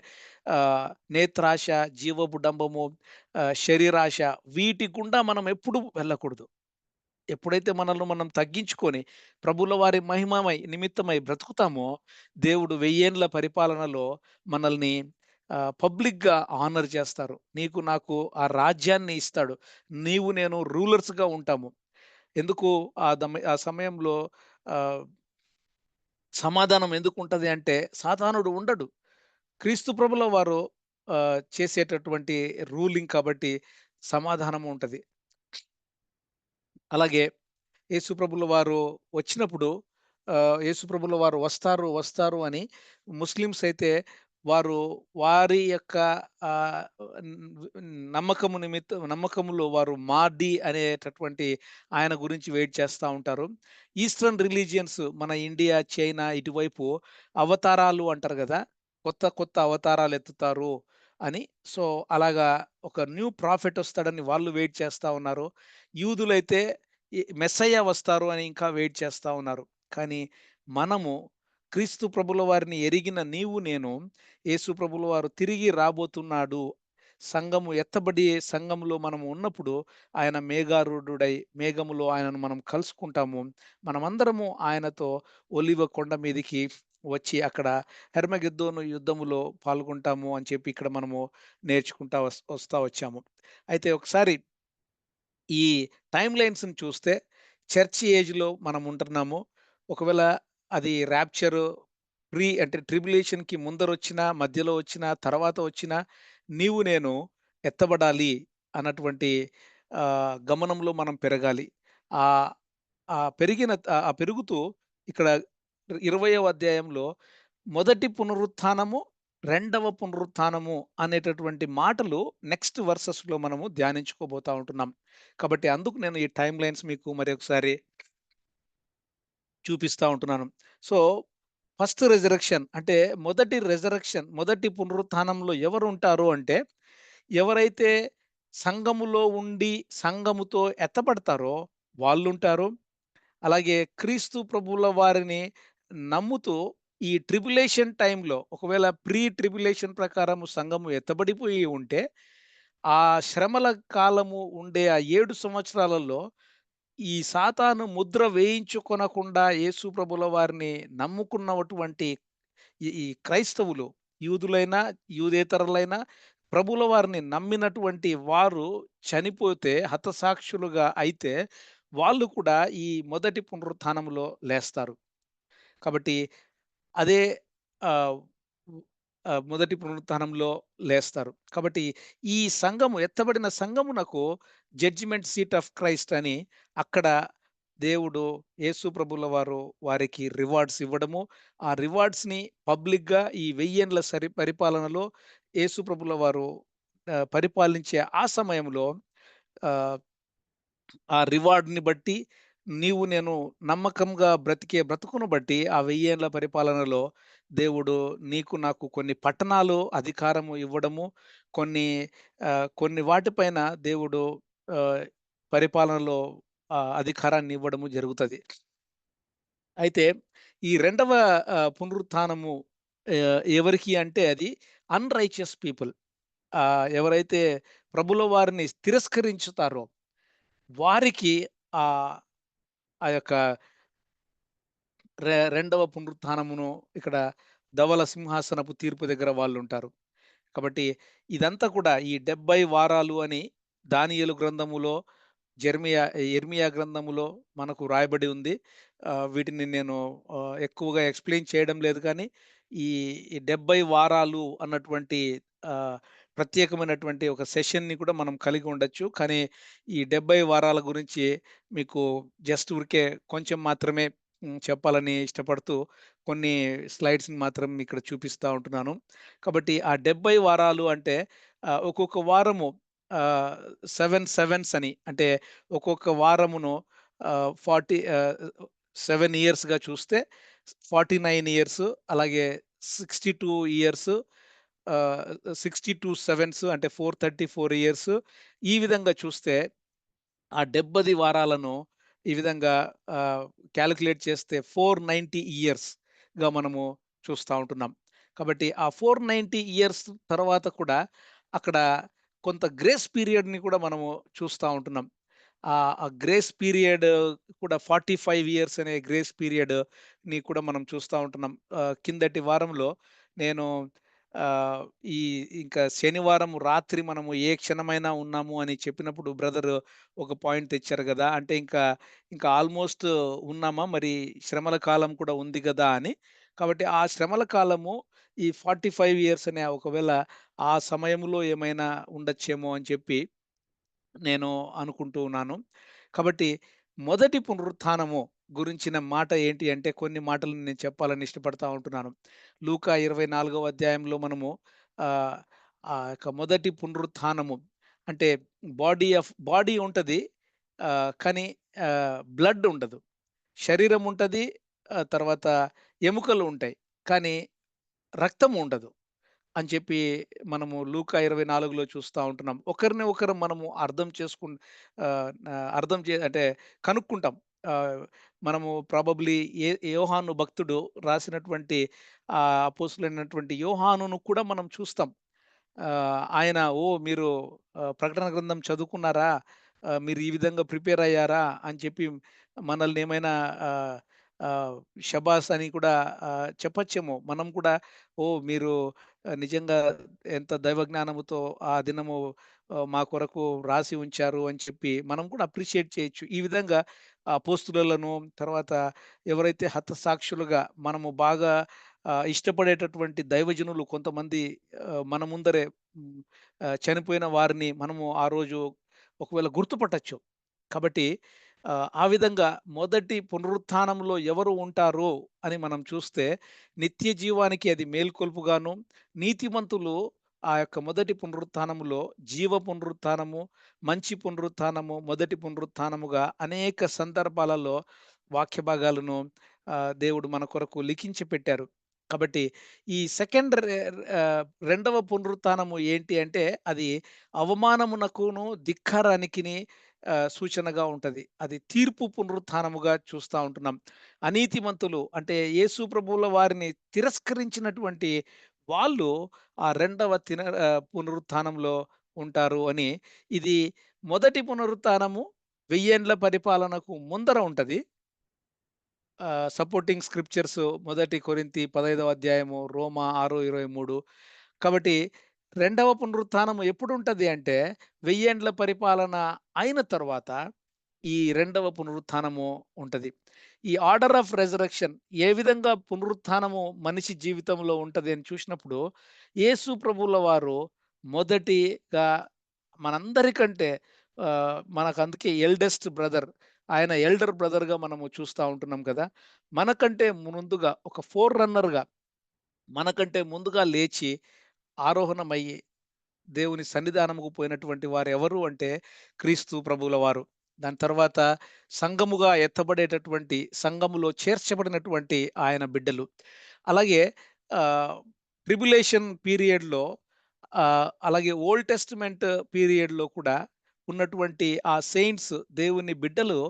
నేత్రాశ, జీవపు డంబము, శరీరాశ, వీటి గుండా మనం ఎప్పుడు వెళ్ళకూడదు. ఎప్పుడైతే మనల్ని మనం తగ్గించుకొని ప్రభువుల వారి మహిమమై నిమిత్తమై బ్రతుకుతామో, దేవుడు వెయ్యేండ్ల పరిపాలనలో మనల్ని పబ్లిక్‌గా ఆనర్ చేస్తారు. నీకు నాకు ఆ రాజ్యాన్ని ఇస్తాడు. నీవు నేను రూలర్స్‌గా ఉంటాము. ఎందుకు ఆ సమయంలో ఆహ్, సమాధానం ఎందుకుంటది అంటే సాతానుడు ఉండడు. క్రీస్తు ప్రభుల వారు చేసేటటువంటి రూలింగ్ కాబట్టి సమాధానం ఉంటది. అలాగే యేసుప్రభుల వారు వచ్చినప్పుడు యేసుప్రభుల వారు వస్తారు, వస్తారు అని ముస్లిమ్స్ అయితే వారు వారి యొక్క ఆహ్, నమ్మకములో వారు మహ్దీ అనేటటువంటి ఆయన గురించి వెయిట్ చేస్తా ఉంటారు. ఈస్టర్న్ రిలీజియన్స్ మన ఇండియా, చైనా ఇటువైపు అవతారాలు అంటారు గదా! కొత్త కొత్త అవతారాలు ఎత్తుతారు అని. సో, అలాగా ఒక న్యూ ప్రాఫెట్ వస్తాడని వాళ్ళు వెయిట్ చేస్తా ఉన్నారు. యూదులైతే మెస్సయ్య వస్తారు అని ఇంకా వెయిట్ చేస్తా ఉన్నారు. కానీ మనము క్రీస్తు ప్రభుల వారిని ఎరిగిన నీవు నేను, యేసు ప్రభుల వారు తిరిగి రాబోతున్నాడు. సంఘము ఎత్తబడి సంఘములో మనము ఉన్నప్పుడు ఆయన మేఘారూఢుడై మేఘములో ఆయనను మనం కలుసుకుంటాము. మనమందరము ఆయనతో ఒలివ కొండ మీదికి వచ్చి అక్కడ హెర్మగెద్దోను యుద్ధములో పాల్గొంటాము అని చెప్పి ఇక్కడ మనము నేర్చుకుంటా వస్తా వచ్చాము. అయితే ఒకసారి ఈ టైమ్ లైన్స్‌ని చూస్తే చర్చ్ ఏజ్‌లో మనం ఉంటున్నాము. ఒకవేళ అది ర్యాప్చర్ అంటే ట్రిబ్యులేషన్‌కి ముందరొచ్చినా, మధ్యలో వచ్చినా, తర్వాత వచ్చినా నీవు నేను ఎత్తబడాలి అన్నటువంటి గమనంలో మనం పెరగాలి. ఆహ్, ఆ పెరుగుతూ ఇక్కడ 20వ అధ్యాయంలో మొదటి పునరుత్థానము, రెండవ పునరుత్థానము అనేటటువంటి మాటలు నెక్స్ట్ వర్సెస్‌లో మనము ధ్యానించుకోబోతా ఉంటున్నాం. కాబట్టి అందుకు నేను ఈ టైమ్ లైన్స్ మీకు మరొకసారి చూపిస్తా ఉంటున్నాను. సో, ఫస్ట్ రెజరక్షన్ అంటే మొదటి పునరుత్థానంలో ఎవరుంటారు అంటే, ఎవరైతే సంఘములో ఉండి సంఘముతో ఎత్తబడతారో వాళ్ళుంటారు. అలాగే క్రీస్తు ప్రభువుల వారిని నమ్ముతూ ఈ ట్రిబ్యులేషన్ టైమ్‌లో ఒకవేళ ప్రీ ట్రిబ్యులేషన్ ప్రకారము సంఘము ఎత్తబడిపోయి ఉంటే, ఆ శ్రమల కాలము ఉండే ఆ 7 సంవత్సరాలలో ఈ సాతాను ముద్ర వేయించుకొనకుండా యేసు ప్రభుల వారిని నమ్ముకున్నటువంటి ఈ ఈ క్రైస్తవులు యూదులైనా, యూదేతరులైనా ప్రభువుల వారిని నమ్మినటువంటి వారు చనిపోతే హతసాక్షులుగా అయితే వాళ్ళు కూడా ఈ మొదటి పునరుత్థానంలో లేస్తారు. కాబట్టి అదే ఆహ్, హ్మ్. మొదటి పునరుత్థానంలో లేస్తారు. కాబట్టి ఈ సంఘము ఎత్తబడిన సంఘమునకు జడ్జిమెంట్ సీట్ ఆఫ్ క్రైస్ట్ అని అక్కడ దేవుడు యేసు ప్రభుల వారు వారికి రివార్డ్స్ ఇవ్వడము, ఆ రివార్డ్స్‌ని పబ్లిక్‌గా ఈ వెయ్యేండ్ల పరిపాలనలో యేసు ప్రభుల వారు పరిపాలించే ఆ సమయంలో ఆహ్ ఆ రివార్డ్‌ని బట్టి నేను నమ్మకంగా బ్రతికే బ్రతుకును బట్టి ఆ వెయ్యేండ్ల పరిపాలనలో దేవుడు నీకు నాకు కొన్ని పట్టణాలు అధికారము ఇవ్వడము, కొన్ని కొన్ని వాటిపైన దేవుడు ఆహ్, పరిపాలనలో అధికారాన్ని ఇవ్వడము జరుగుతది. అయితే ఈ రెండవ పునరుత్థానము ఎవరికి అంటే అది అన్‌రైచియస్ పీపుల్. ఎవరైతే ప్రభుల వారిని తిరస్కరించుతారో వారికి ఆహ్, ఆ యొక్క రెండవ పునరుత్థానమును ఇక్కడ ధవల సింహాసనపు తీర్పు దగ్గర వాళ్ళుంటారు. కాబట్టి ఇదంతా కూడా ఈ 70 వారాలు అని దానియేలు గ్రంథములో, యెర్మియా గ్రంథములో మనకు రాయబడి ఉంది. వీటిని నేను ఎక్కువగా ఎక్స్‌ప్లెయిన్ చేయడం లేదు కానీ, ఈ ఈ 70 వారాలు అన్నటువంటి ఆహ్, ప్రత్యేకమైనటువంటి ఒక సెషన్‌ని కూడా మనం కలిగి ఉండొచ్చు. కానీ ఈ 70 వారాల గురించి మీకు జస్ట్ ఊరికే కొంచెం మాత్రమే చెప్పాలని ఇష్టపడుతూ కొన్ని స్లైడ్స్‌ని మాత్రం ఇక్కడ చూపిస్తా ఉంటున్నాను. కాబట్టి ఆ 70 వారాలు అంటే ఒక్కొక్క వారము ఆహ్, 7 సెవెన్స్ అని అంటే ఒక్కొక్క వారమును 7 ఇయర్స్‌గా చూస్తే 49 ఇయర్స్ అలాగే 62 ఇయర్స్ 62 సెవెన్స్ అంటే 434 ఇయర్స్ ఈ విధంగా చూస్తే ఆ 70 వారాలను ఈ విధంగా ఆహ్, కాలిక్యులేట్ చేస్తే 490 ఇయర్స్‌గా మనము చూస్తా ఉంటున్నాం. కాబట్టి ఆ 490 ఇయర్స్ తర్వాత కూడా అక్కడ కొంత గ్రేస్ పీరియడ్‌ని కూడా మనము చూస్తా ఉంటున్నాం. ఆ గ్రేస్ పీరియడ్ కూడా 45 ఇయర్స్ అనే గ్రేస్ పీరియడ్‌ని కూడా మనం చూస్తా ఉంటున్నాం. కిందటి వారంలో నేను ఆహ్, ఈ ఇంకా శనివారం రాత్రి మనము ఏ క్షణమైనా ఉన్నాము అని చెప్పినప్పుడు బ్రదర్ ఒక పాయింట్ తెచ్చారు గదా! అంటే ఇంకా ఆల్‌మోస్ట్ ఉన్నామా? మరి శ్రమల కాలం కూడా ఉంది గదా! అని. కాబట్టి ఆ శ్రమల కాలము ఈ 45 ఇయర్స్ అనే ఒకవేళ ఆ సమయంలో ఏమైనా ఉండొచ్చేమో అని చెప్పి నేను అనుకుంటూ ఉన్నాను. కాబట్టి మొదటి పునరుత్థానము గురించిన మాట ఏంటి అంటే కొన్ని మాటలు నేను చెప్పాలని ఇష్టపడతా ఉంటున్నాను. లూకా 24వ అధ్యాయంలో మనము ఆహ్, ఆ యొక్క మొదటి పునరుత్థానము అంటే బాడీ ఉంటది. కానీ బ్లడ్ ఉండదు. శరీరం ఉంటది. తర్వాత ఎముకలు ఉంటాయి. కానీ రక్తం ఉండదు. అని చెప్పి మనము లూకా 24లో చూస్తా ఉంటున్నాం. ఒకరిని ఒకరు మనము అర్థం అంటే కనుక్కుంటాం. ఆహ్, మనము ప్రాబబ్లీ యోహాను భక్తుడు రాసినటువంటి అపోస్తులైనటువంటి యోహానును కూడా మనం చూస్తాం. ఆయన మీరు ప్రకటన గ్రంథం చదువుకున్నారా? మీరు ఈ విధంగా ప్రిపేర్ అయ్యారా? అని చెప్పి మనల్ని ఏమైనా ఆహ్, ఆహ్, షబాస్ అని కూడా చెప్పొచ్చేమో. మనం కూడా ఓహ్! మీరు నిజంగా ఎంత దైవ జ్ఞానముతో ఆ దినము మా కొరకు రాసి ఉంచారు అని చెప్పి మనం కూడా అప్రిషియేట్ చేయొచ్చు. ఈ విధంగా అపోస్తలులను తర్వాత ఎవరైతే హతసాక్షులుగా మనము బాగా ఇష్టపడేటటువంటి దైవజనులు కొంతమంది మన ముందరే హ్మ్, చనిపోయిన వారిని మనము ఆ రోజు ఒకవేళ గుర్తుపట్టొచ్చు. కాబట్టి ఆ విధంగా మొదటి పునరుత్థానంలో ఎవరు ఉంటారు అని మనం చూస్తే నిత్య జీవానికి అది మేల్కొల్పుగాను, నీతిమంతులు ఆ యొక్క మొదటి పునరుత్థానములో జీవ పునరుత్థానము, మంచి పునరుత్థానము, మొదటి పునరుత్థానముగా అనేక సందర్భాలలో వాక్య భాగాలను దేవుడు మన కొరకు లిఖించి పెట్టారు. కాబట్టి ఈ సెకండ్ రెండవ పునరుత్థానము ఏంటి అంటే అది అవమానమునకును, ధిక్కారానికిని సూచనగా ఉంటది. అది తీర్పు పునరుత్థానముగా చూస్తా ఉంటున్నాం. అనీతిమంతులు అంటే యేసు ప్రభువుల వారిని తిరస్కరించినటువంటి వాళ్ళు ఆ రెండవ పునరుత్థానంలో ఉంటారు అని ఇది మొదటి పునరుత్థానము 1000 ఏండ్ల పరిపాలనకు ముందర ఉంటది. సపోర్టింగ్ స్క్రిప్చర్స్ మొదటి కొరింథీ 15వ అధ్యాయము, రోమా 6:23. కాబట్టి రెండవ పునరుత్థానం ఎప్పుడుంటది అంటే 1000 ఏండ్ల పరిపాలన అయిన తరువాత ఈ రెండవ పునరుత్థానము ఉంటది. ఈ ఆర్డర్ ఆఫ్ రెజరక్షన్ ఏ విధంగా పునరుత్థానము మనిషి జీవితంలో ఉంటది అని చూసినప్పుడు యేసు ప్రభువుల వారు మొదటిగా మనందరికంటే మనకందుకే ఎల్డెస్ట్ బ్రదర్ ఆయన ఎల్డర్ బ్రదర్‌గా మనము చూస్తా ఉంటున్నాం కదా! మనకంటే ముందుగా ఒక ఫోర్ రన్నర్‌గా మనకంటే ముందుగా లేచి ఆరోహణమయ్యి దేవుని సన్నిధానముకు పోయినటువంటి వారెవరు అంటే క్రీస్తు ప్రభువుల వారు. దాని తర్వాత సంఘముగా ఎత్తబడేటటువంటి సంఘములో చేర్చబడినటువంటి ఆయన బిడ్డలు. అలాగే ఆహ్, ట్రిబ్యులేషన్ పీరియడ్‌లో అలాగే ఓల్డ్ టెస్టమెంట్ పీరియడ్‌లో కూడా ఉన్నటువంటి ఆ సెయింట్స్ దేవుని బిడ్డలు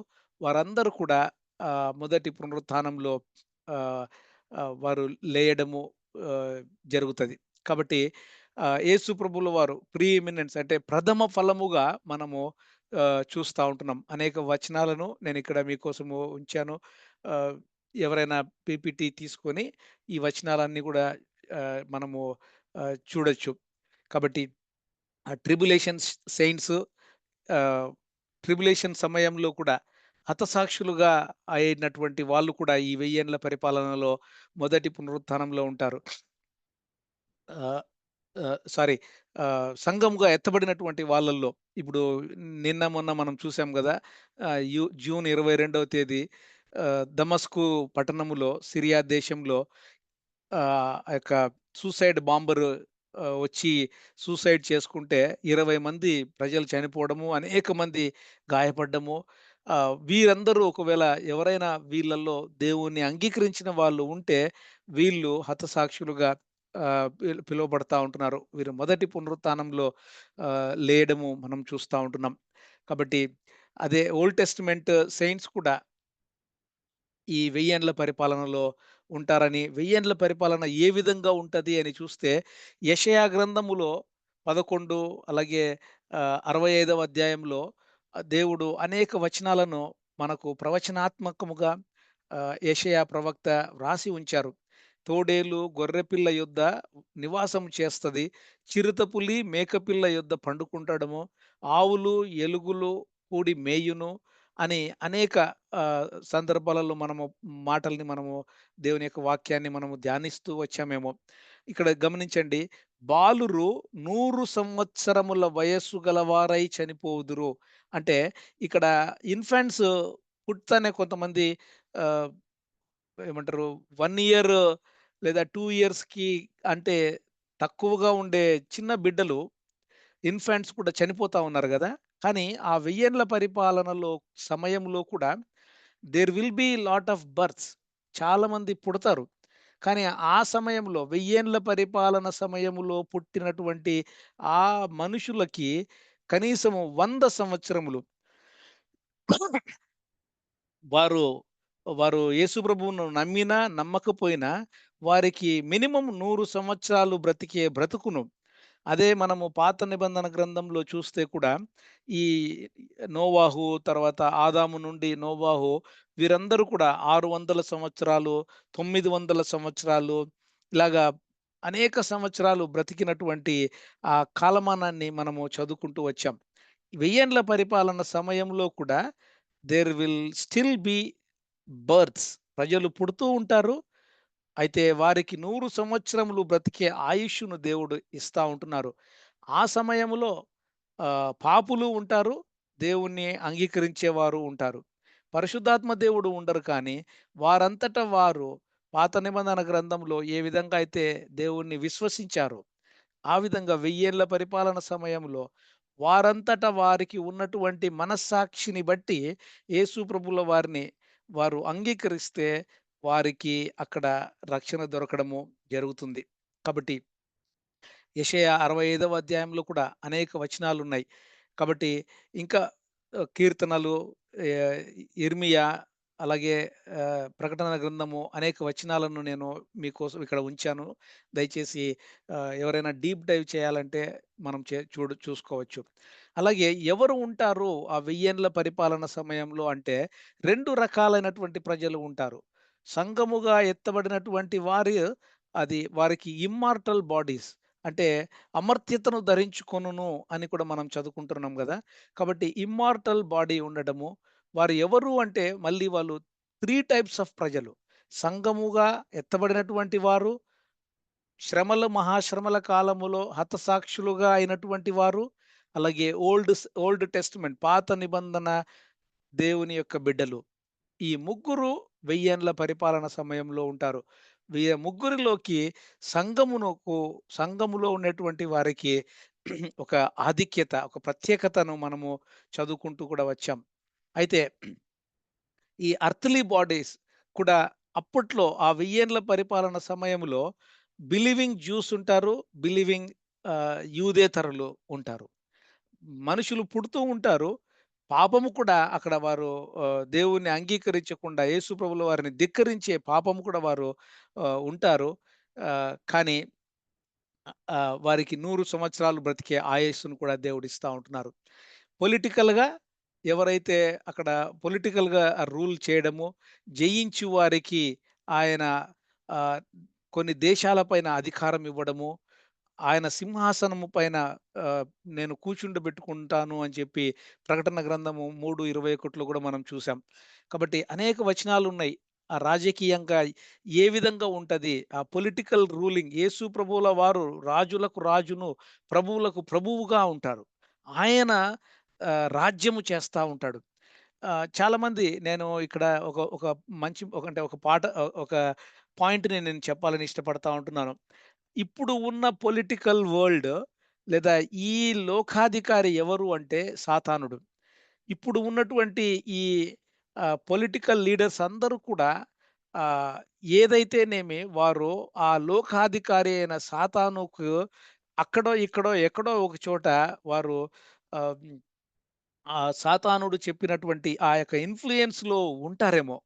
వారందరూ కూడా మొదటి పునరుత్థానంలో ఆహ్, వారు లేయడము ఆహ్, జరుగుతది. కాబట్టి యేసు ప్రభువుల వారు ప్రీ ఎమినెన్స్ అంటే ప్రథమ ఫలముగా మనము చూస్తా ఉంటున్నాం. అనేక వచనాలను నేనిక్కడ మీకోసము ఉంచాను. ఆహ్, ఎవరైనా పీపీటీ తీసుకొని ఈ వచనాలన్నీ గూడా మనము చూడొచ్చు. కాబట్టి ఆ ట్రిబులేషన్స్ సెయింట్స్ ఆహ్, ట్రిబులేషన్ సమయంలో కూడా హతసాక్షులుగా అయినటువంటి వాళ్ళు కూడా ఈ 1000 ఏండ్ల పరిపాలనలో మొదటి పునరుత్థానంలో ఉంటారు. ఆహ్, సారీ సంఘముగా ఎత్తబడినటువంటి వాళ్ళల్లో ఇప్పుడు నిన్న మొన్న మనం చూసాం గదా! జూన్ 22వ తేదీ దమస్కు పట్టణములో సిరియా దేశంలో ఆ యొక్క సూసైడ్ బాంబర్ వచ్చి సూసైడ్ చేసుకుంటే 20 మంది ప్రజలు చనిపోవడము, అనేక మంది గాయపడ్డము. వీరందరూ ఒకవేళ ఎవరైనా వీళ్ళల్లో దేవుణ్ణి అంగీకరించిన వాళ్ళు ఉంటే, వీళ్ళు హతసాక్షులుగా పిలువబడతా ఉంటున్నారు. వీరు మొదటి పునరుత్థానంలో లేయడము మనం చూస్తా ఉంటున్నాం. కాబట్టి అదే ఓల్డ్ టెస్టమెంట్ సెయింట్స్ కూడా ఈ 1000 ఏండ్ల పరిపాలనలో ఉంటారని, 1000 ఏండ్ల పరిపాలన ఏ విధంగా ఉంటది అని చూస్తే, యెషయా గ్రంథములో 11 అలాగే 65వ అధ్యాయంలో దేవుడు అనేక వచనాలను మనకు ప్రవచనాత్మకముగా యెషయా ప్రవక్త వ్రాసి ఉంచారు. తోడేలు గొర్రెపిల్ల యొద్ద నివాసం చేస్తది. చిరుతపులి మేకపిల్ల యొద్ద పండుకుంటడము. ఆవులు, ఎలుగులు కూడి మేయును అని అనేక సందర్భాలలో మనము మాటల్ని మనము దేవుని యొక్క వాక్యాన్ని మనము ధ్యానిస్తూ వచ్చామేమో. ఇక్కడ గమనించండి. బాలురు 100 సంవత్సరముల వయస్సు గలవారై చనిపోవుదురు. అంటే ఇక్కడ ఇన్ఫాంట్స్ పుట్టనే కొంతమంది ఆహ్, ఏమంటారు 1 ఇయర్ లేదా 2 ఇయర్స్‌కి అంటే తక్కువగా ఉండే చిన్న బిడ్డలు ఇన్ఫాంట్స్ కూడా చనిపోతా ఉన్నారు గదా! కానీ ఆ వెయ్యేండ్ల పరిపాలనలో సమయంలో కూడా there will be lot of births చాలామంది పుడతారు. కానీ ఆ సమయంలో వెయ్యేండ్ల పరిపాలన సమయములో పుట్టినటువంటి ఆ మనుషులకి కనీసము 100 సంవత్సరములు వారు, వారు యేసు ప్రభువును నమ్మినా, నమ్మకపోయినా వారికి మినిమమ్ 100 సంవత్సరాలు బ్రతికే బ్రతుకును అదే మనము పాత నిబంధన గ్రంథంలో చూస్తే కూడా ఈ నోవాహు తర్వాత ఆదాము నుండి నోవాహు వీరందరూ కూడా 600 సంవత్సరాలు, 900 సంవత్సరాలు ఇలాగా అనేక సంవత్సరాలు బ్రతికినటువంటి ఆ కాలమానాన్ని మనము చదువుకుంటూ వచ్చాం. వెయ్యేండ్ల పరిపాలన సమయంలో కూడా there will still be births. ప్రజలు పుడుతూ ఉంటారు. అయితే వారికి 100 సంవత్సరములు బ్రతికే ఆయుష్షును దేవుడు ఇస్తా ఉంటున్నారు. ఆ సమయంలో పాపులు ఉంటారు. దేవుణ్ణి అంగీకరించేవారు ఉంటారు. పరిశుద్ధాత్మ దేవుడు ఉండరు కానీ, వారంతట వారు పాత నిబంధన గ్రంథంలో ఏ విధంగా అయితే దేవుణ్ణి విశ్వసించారో, ఆ విధంగా వెయ్యేండ్ల పరిపాలన సమయంలో వారంతట వారికి ఉన్నటువంటి మనస్సాక్షిని బట్టి యేసు ప్రభుల వారిని వారు అంగీకరిస్తే వారికి అక్కడ రక్షణ దొరకడము జరుగుతుంది. కాబట్టి యెషయా 65వ అధ్యాయంలో కూడా అనేక వచనాలున్నాయి. కాబట్టి ఇంకా కీర్తనలు, ఆహ్, ఇర్మియా అలాగే ప్రకటన గ్రంథము అనేక వచనాలను నేను మీకోసం ఇక్కడ ఉంచాను. దయచేసి ఎవరైనా డీప్ డైవ్ చేయాలంటే మనం చూసుకోవచ్చు. అలాగే ఎవరు ఉంటారు ఆ వెయ్యేండ్ల పరిపాలన సమయంలో అంటే 2 రకాలైనటువంటి ప్రజలు ఉంటారు. సంఘముగా ఎత్తబడినటువంటి వారు అది వారికి ఇమ్మార్టల్ బాడీస్. అంటే అమర్త్యతను ధరించుకొనును అని కూడా మనం చదువుకుంటున్నాం గదా! కాబట్టి ఇమ్మార్టల్ బాడీ ఉండడము. వారు ఎవరు అంటే మళ్ళీ వాళ్ళు 3 టైప్స్ ఆఫ్ ప్రజలు. సంఘముగా ఎత్తబడినటువంటి వారు, మహాశ్రమల కాలములో హతసాక్షులుగా అయినటువంటి వారు, అలాగే ఓల్డ్ టెస్టమెంట్ పాత నిబంధన దేవుని యొక్క బిడ్డలు. ఈ ముగ్గురు వెయ్యేండ్ల పరిపాలన సమయంలో ఉంటారు. ముగ్గురిలోకి సంఘమునకు సంఘములో ఉన్నటువంటి వారికి ఒక ఆధిక్యత, ఒక ప్రత్యేకతను మనము చదువుకుంటూ కూడా వచ్చాం. అయితే ఈ అర్త్‌లీ బాడీస్ కూడా అప్పట్లో ఆ వెయ్యేండ్ల పరిపాలన సమయంలో బిలీవింగ్ జ్యూస్ ఉంటారు. బిలీవింగ్ యూదేతరులు ఉంటారు. మనుషులు పుడుతూ ఉంటారు. పాపము కూడా అక్కడ వారు దేవుణ్ణి అంగీకరించకుండా యేసు ప్రభుల వారిని ధిక్కరించే పాపము కూడా వారు ఉంటారు. కానీ వారికి 100 సంవత్సరాలు బ్రతికే ఆయుస్సును కూడా దేవుడిస్తా ఉంటున్నారు. పొలిటికల్‌గా ఎవరైతే అక్కడ పొలిటికల్‌గా రూల్ చేయడము, జయించు వారికి ఆయన ఆహ్, కొన్ని దేశాల పైన అధికారం ఇవ్వడము, ఆయన సింహాసనము పైన ఆహ్, నేను కూర్చుండబెట్టుకుంటాను అని చెప్పి ప్రకటన గ్రంథము 3:21లో కూడా మనం చూసాం. కాబట్టి అనేక వచనాలున్నాయి. ఆ రాజకీయంగా ఏ విధంగా ఉంటది? ఆ పొలిటికల్ రూలింగ్ యేసు ప్రభువుల వారు రాజులకు రాజును, ప్రభువులకు ప్రభువుగా ఉంటారు. ఆయన రాజ్యము చేస్తా ఉంటాడు. చాలామంది నేను ఇక్కడ ఒక ఒక మంచి ఒక అంటే ఒక పాట ఒక పాయింట్‌ని నేను చెప్పాలని ఇష్టపడతా ఉంటున్నాను. ఇప్పుడు ఉన్న పొలిటికల్ వరల్డ్ లేదా ఈ లోకాధికారి ఎవరు అంటే సాతానుడు. ఇప్పుడు ఉన్నటువంటి ఈ పొలిటికల్ లీడర్స్ అందరూ కూడా ఆహ్, ఏదైతేనేమి వారు ఆ లోకాధికారి అయిన సాతానుకు అక్కడో, ఇక్కడో, ఎక్కడో ఒక చోట వారు ఆహ్, ఆ సాతానుడు చెప్పినటువంటి ఆ యొక్క ఇన్‌ఫ్లూయెన్స్‌లో ఉంటారేమో!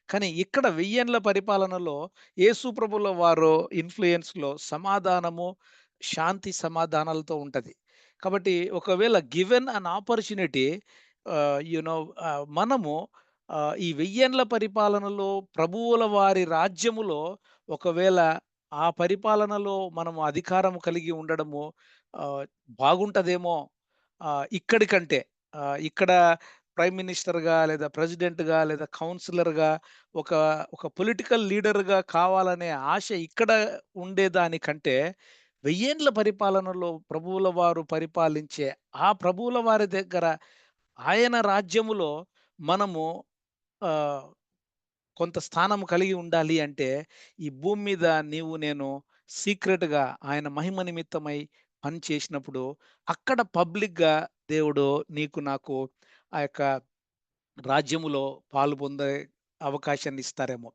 కానీ ఇక్కడ వెయ్యేండ్ల పరిపాలనలో యేసు ప్రభుల వారు ఇన్‌ఫ్లూయెన్స్‌లో సమాధానము, శాంతి సమాధానాలతో ఉంటది. కాబట్టి ఒకవేళ గివెన్ అన్ ఆపర్చునిటీ మనము ఈ వెయ్యేండ్ల పరిపాలనలో ప్రభువుల వారి రాజ్యములో ఒకవేళ ఆ పరిపాలనలో మనము అధికారం కలిగి ఉండడము ఆహ్, బాగుంటదేమో ఇక్కడి కంటే. ఇక్కడ ప్రైమ్ మినిస్టర్‌గా లేదా ప్రెసిడెంట్‌గా లేదా కౌన్సిలర్‌గా ఒక ఒక పొలిటికల్ లీడర్‌గా కావాలనే ఆశ ఇక్కడ ఉండేదానికంటే, వెయ్యేండ్ల పరిపాలనలో ప్రభువుల వారు పరిపాలించే ఆ ప్రభువుల వారి దగ్గర ఆయన రాజ్యములో మనము ఆహ్, కొంత స్థానం కలిగి ఉండాలి అంటే, ఈ భూమి మీద నీవు నేను సీక్రెట్‌గా ఆయన మహిమ నిమిత్తమై పని చేసినప్పుడు, అక్కడ పబ్లిక్‌గా దేవుడు నీకు నాకు ఆ యొక్క రాజ్యములో పాలు పొందే అవకాశాన్ని ఇస్తారేమో.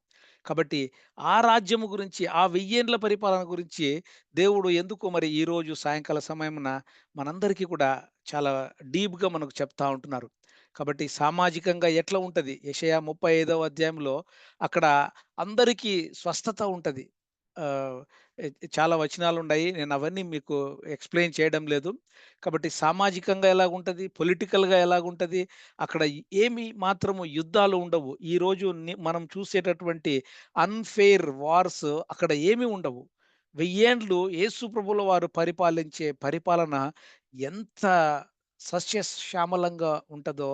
కాబట్టి ఆ రాజ్యము గురించి, ఆ వెయ్యేండ్ల పరిపాలన గురించి దేవుడు ఎందుకో మరి ఈరోజు సాయంకాల సమయమున మనందరికీ కూడా చాలా డీప్‌గా మనకు చెప్తా ఉంటున్నారు. కాబట్టి సామాజికంగా ఎట్లా ఉంటది? యెషయా 35వ అధ్యాయంలో అక్కడ అందరికీ స్వస్థత ఉంటది. ఆహ్, చాలా వచనాలున్నాయి. నేనవన్నీ మీకు ఎక్స్‌ప్లెయిన్ చేయడం లేదు. కాబట్టి సామాజికంగా ఎలాగుంటది, పొలిటికల్‌గా ఎలాగుంటది, అక్కడ ఏమి మాత్రము యుద్ధాలు ఉండవు. ఈరోజు మనం చూసేటటువంటి అన్‌ఫెయిర్ వార్స్ అక్కడ ఏమి ఉండవు. వెయ్యేండ్లు యేసు ప్రభుల వారు పరిపాలించే పరిపాలన ఎంత సస్యశ్యామలంగా ఉంటదో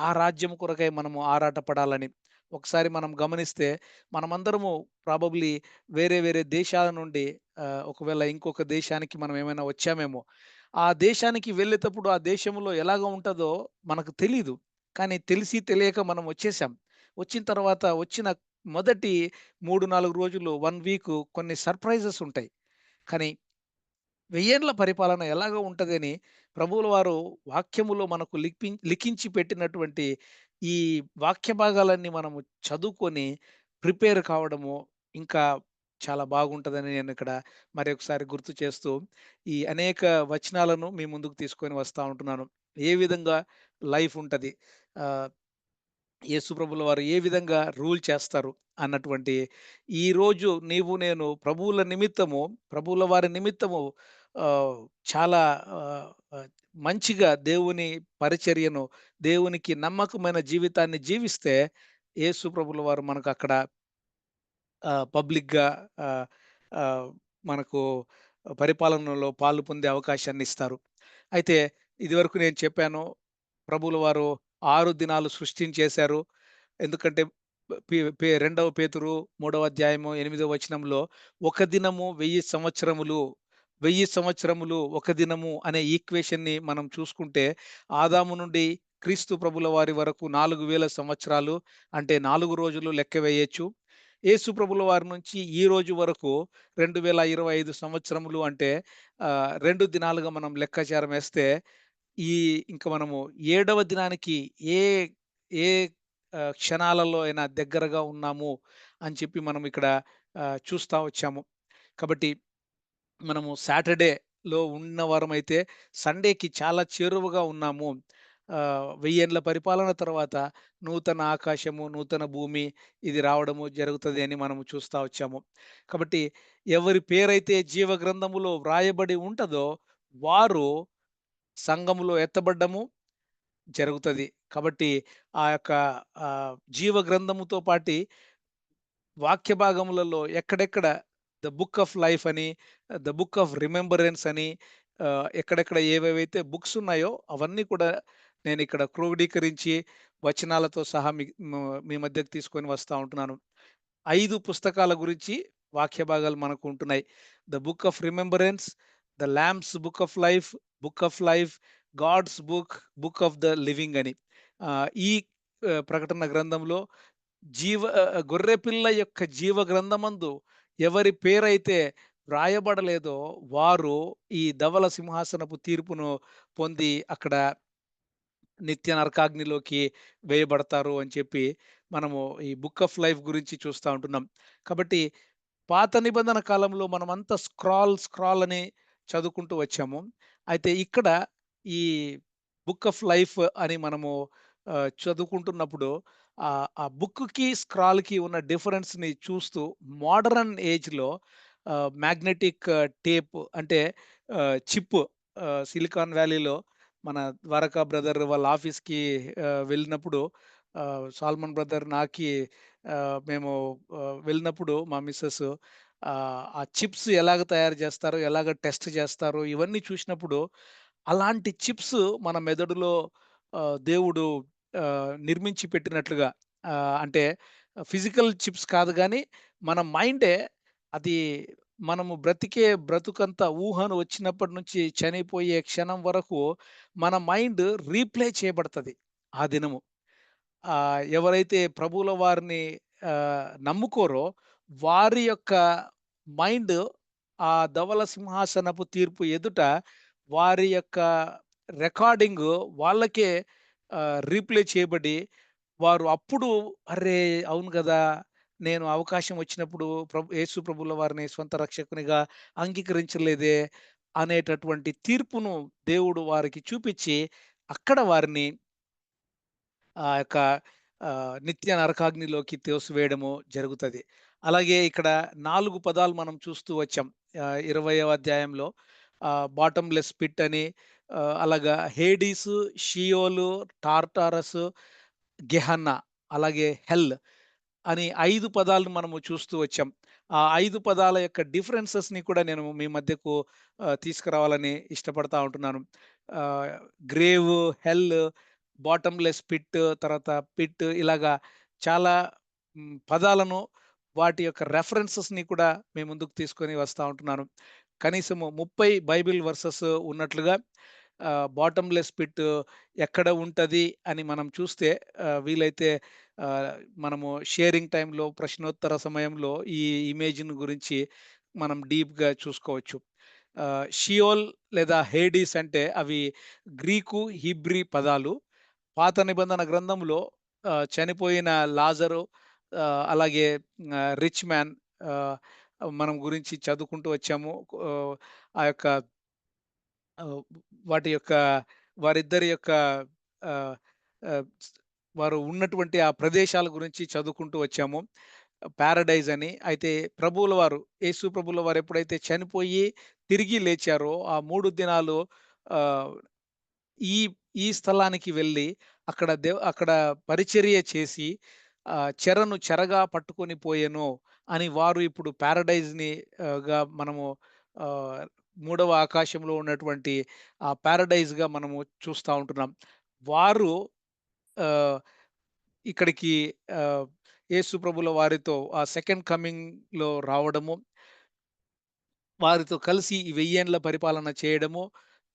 ఆ రాజ్యం కొరకై మనము ఆరాటపడాలని. ఒకసారి మనం గమనిస్తే మనమందరము ప్రాబబ్లీ వేరే వేరే దేశాల నుండి ఒకవేళ ఇంకొక దేశానికి మనం ఏమైనా వచ్చామేమో. ఆ దేశానికి వెళ్ళేటప్పుడు ఆ దేశంలో ఎలాగా ఉంటదో మనకు తెలీదు. కానీ తెలిసి తెలియక మనం వచ్చేసాం. వచ్చిన తర్వాత వచ్చిన మొదటి 3, 4 రోజులు, 1 వీకు కొన్ని సర్‌ప్రైజెస్ ఉంటాయి. కానీ వెయ్యేండ్ల పరిపాలన ఎలాగ ఉంటదని ప్రభువుల వారు వాక్యములో మనకు లిఖించి పెట్టినటువంటి ఈ వాక్య భాగాలన్నీ మనము చదువుకొని ప్రిపేర్ కావడము ఇంకా చాలా బాగుంటదని నేను ఇక్కడ మరొకసారి గుర్తు చేస్తూ ఈ అనేక వచనాలను మీ ముందుకు తీసుకొని వస్తా ఉంటున్నాను. ఏ విధంగా లైఫ్ ఉంటది? ఆహ్, యేసు ప్రభుల వారు ఏ విధంగా రూల్ చేస్తారు అన్నటువంటి ఈరోజు నీవు నేను ప్రభువుల వారి నిమిత్తము ఆహ్, చాలా ఆహ్, ఆహ్, మంచిగా దేవుని పరిచర్యను, దేవునికి నమ్మకమైన జీవితాన్ని జీవిస్తే యేసు ప్రభుల వారు మనకక్కడ పబ్లిక్‌గా ఆహ్, ఆహ్, మనకు పరిపాలనలో పాలు పొందే అవకాశాన్నిస్తారు. అయితే ఇదివరకు నేను చెప్పాను ప్రభువుల వారు 6 దినాలు సృష్టించేశారు. ఎందుకంటే రెండవ పేతురు మూడవ అధ్యాయము 8వ వచనంలో ఒక దినము 1000 సంవత్సరములు, 1000 సంవత్సరములు ఒక దినము అనే ఈక్వేషన్‌ని మనం చూసుకుంటే ఆదాము నుండి క్రీస్తు ప్రభుల వారి వరకు 4000 సంవత్సరాలు అంటే 4 రోజులు లెక్క వేయొచ్చు. యేసు ప్రభుల వారి నుంచి ఈ రోజు వరకు 2025 సంవత్సరములు అంటే 2 దినాలుగా మనం లెక్కాచారం ఏస్తే ఈ ఇంక మనము ఏడవ దినానికి ఏ ఏ క్షణాలలో అయినా దగ్గరగా ఉన్నాము అని చెప్పి మనం ఇక్కడ చూస్తా వచ్చాము. కాబట్టి మనము సాటర్‌డేలో ఉన్నవారమైతే సండేకి చాలా చేరువగా ఉన్నాము. వెయ్యేండ్ల పరిపాలన తర్వాత నూతన ఆకాశము, నూతన భూమి ఇది రావడము జరుగుతది అని మనము చూస్తా వచ్చాము. కాబట్టి ఎవరి పేరైతే జీవ గ్రంథములో వ్రాయబడి ఉంటదో వారు సంఘములో ఎత్తబడ్డము జరుగుతది. కాబట్టి ఆ యొక్క జీవ గ్రంథముతో పాటి వాక్య భాగములలో ఎక్కడెక్కడ ద బుక్ ఆఫ్ లైఫ్ అని, ద బుక్ ఆఫ్ రిమెంబరెన్స్ అని ఎక్కడెక్కడ ఏవేవైతే బుక్స్ ఉన్నాయో అవన్నీ కూడా నేనిక్కడ క్రోడీకరించి వచనాలతో సహా మీ మధ్యకు తీసుకొని వస్తా ఉంటున్నాను. 5 పుస్తకాల గురించి వాక్య భాగాలు మనకు ఉంటున్నాయి. The book of remembrance, the lamb's book of life, God's book, book of the living అని. ఈ ప్రకటన గ్రంథంలో గొర్రెపిల్ల యొక్క జీవ గ్రంథమందు ఎవరి పేరైతే వ్రాయబడలేదో వారు ఈ ధవల సింహాసనపు తీర్పును పొంది అక్కడ నిత్య నరకాగ్నిలోకి వేయబడతారు అని చెప్పి మనము ఈ బుక్ ఆఫ్ లైఫ్ గురించి చూస్తా ఉంటున్నాం. కాబట్టి పాత నిబంధన కాలంలో మనమంతా స్క్రాల్ అని చదువుకుంటూ వచ్చాము. అయితే ఇక్కడ ఈ బుక్ ఆఫ్ లైఫ్ అని మనము చదువుకుంటున్నప్పుడు ఆ బుక్‌కి, స్క్రాల్‌కి ఉన్న డిఫరెన్స్‌ని చూస్తూ మోడర్న్ ఏజ్‌లో మ్యాగ్నెటిక్ టేప్ అంటే చిప్ సిలికాన్ వ్యాలీలో మన ద్వారకా బ్రదర్ వాళ్ళ ఆఫీస్‌కి వెళ్ళినప్పుడు సాల్మన్ బ్రదర్ నాకి మేము వెళ్ళినప్పుడు మా మిసెస్ ఆ చిప్స్ ఎలాగ తయారు చేస్తారో, ఎలాగ టెస్ట్ చేస్తారో ఇవన్నీ చూసినప్పుడు అలాంటి చిప్స్ మన మెదడులో దేవుడు నిర్మించి పెట్టినట్లుగా అంటే ఫిజికల్ చిప్స్ కాదు గానీ, మన మైండే అది మనము బ్రతికే బ్రతుకంతా ఊహను వచ్చినప్పటి నుంచి చనిపోయే క్షణం వరకు మన మైండ్ రీప్లే చేయబడతది ఆ దినము. ఎవరైతే ప్రభువుల వారిని నమ్ముకోరో వారి యొక్క మైండ్ ఆ ధవల సింహాసనపు తీర్పు ఎదుట వారి యొక్క రికార్డింగు వాళ్ళకే రీప్లే చేయబడి వారు అప్పుడు అర్రే! అవును గదా! నేను అవకాశం వచ్చినప్పుడు యేసు ప్రభువుల వారిని స్వంత రక్షకునిగా అంగీకరించలేదే అనేటటువంటి తీర్పును దేవుడు వారికి చూపిచ్చి అక్కడ వారిని ఆ యొక్క నిత్య నరకాగ్నిలోకి తోసివేయడము జరుగుతది. అలాగే ఇక్కడ 4 పదాలు మనం చూస్తూ వచ్చాం. 20వ అధ్యాయంలో బాటమ్‌లెస్ పిట్ అని, అలాగా హేడీసు, షియోలు, టార్టారసు, గెహన్నా, అలాగే హెల్ అని 5 పదాలను మనము చూస్తూ వచ్చాం. ఆ 5 పదాల యొక్క డిఫరెన్సెస్‌ని కూడా నేను మీ మధ్యకు తీసుకురావాలని ఇష్టపడతా ఉంటున్నాను. ఆహ్, గ్రేవ్, హెల్, బాటమ్‌లెస్ పిట్, తర్వాత పిట్ ఇలాగా చాలా పదాలను వాటి యొక్క రెఫరెన్సెస్‌ని కూడా మీ ముందుకు తీసుకొని వస్తా ఉంటున్నాను. కనీసము 30 బైబిల్ వర్సెస్ ఉన్నట్లుగా బాటమ్‌లెస్ పిట్ ఎక్కడ ఉంటది అని మనం చూస్తే వీలైతే ఆహ్, మనము షేరింగ్ టైమ్‌లో ప్రశ్నోత్తర సమయంలో ఈ ఇమేజ్‌ని గురించి మనం డీప్‌గా చూసుకోవచ్చు. షియోల్ లేదా హేడీస్ అంటే అవి గ్రీకు, హీబ్రీ పదాలు. పాత నిబంధన గ్రంథంలో చనిపోయిన లాజరు, అలాగే రిచ్ మ్యాన్, ఆహ్, మనం గురించి చదువుకుంటూ వచ్చాము. ఆ యొక్క ఆహ్, వాటి యొక్క వారిద్దరి యొక్క ఆహ్, ఆహ్, స్ వారు ఉన్నటువంటి ఆ ప్రదేశాల గురించి చదువుకుంటూ వచ్చాము. పారడైజ్ అని. అయితే ప్రభువుల వారు, యేసు ప్రభువుల వారు ఎప్పుడైతే చనిపోయి తిరిగి లేచారో, ఆ 3 దినాలు ఆహ్, ఈ ఈ స్థలానికి వెళ్ళి అక్కడ పరిచర్య చేసి చెరను చెరగా పట్టుకొని పోయెను అని వారు ఇప్పుడు పారడైజ్‌ని మనము ఆహ్, మూడవ ఆకాశంలో ఉన్నటువంటి ఆ పారడైజ్‌గా మనము చూస్తా ఉంటున్నాం. వారు ఆహ్, ఇక్కడికి ఆహ్, యేసు ప్రభుల వారితో ఆ సెకండ్ కమింగ్‌లో రావడము, వారితో కలిసి ఈ వెయ్యేండ్ల పరిపాలన చేయడము,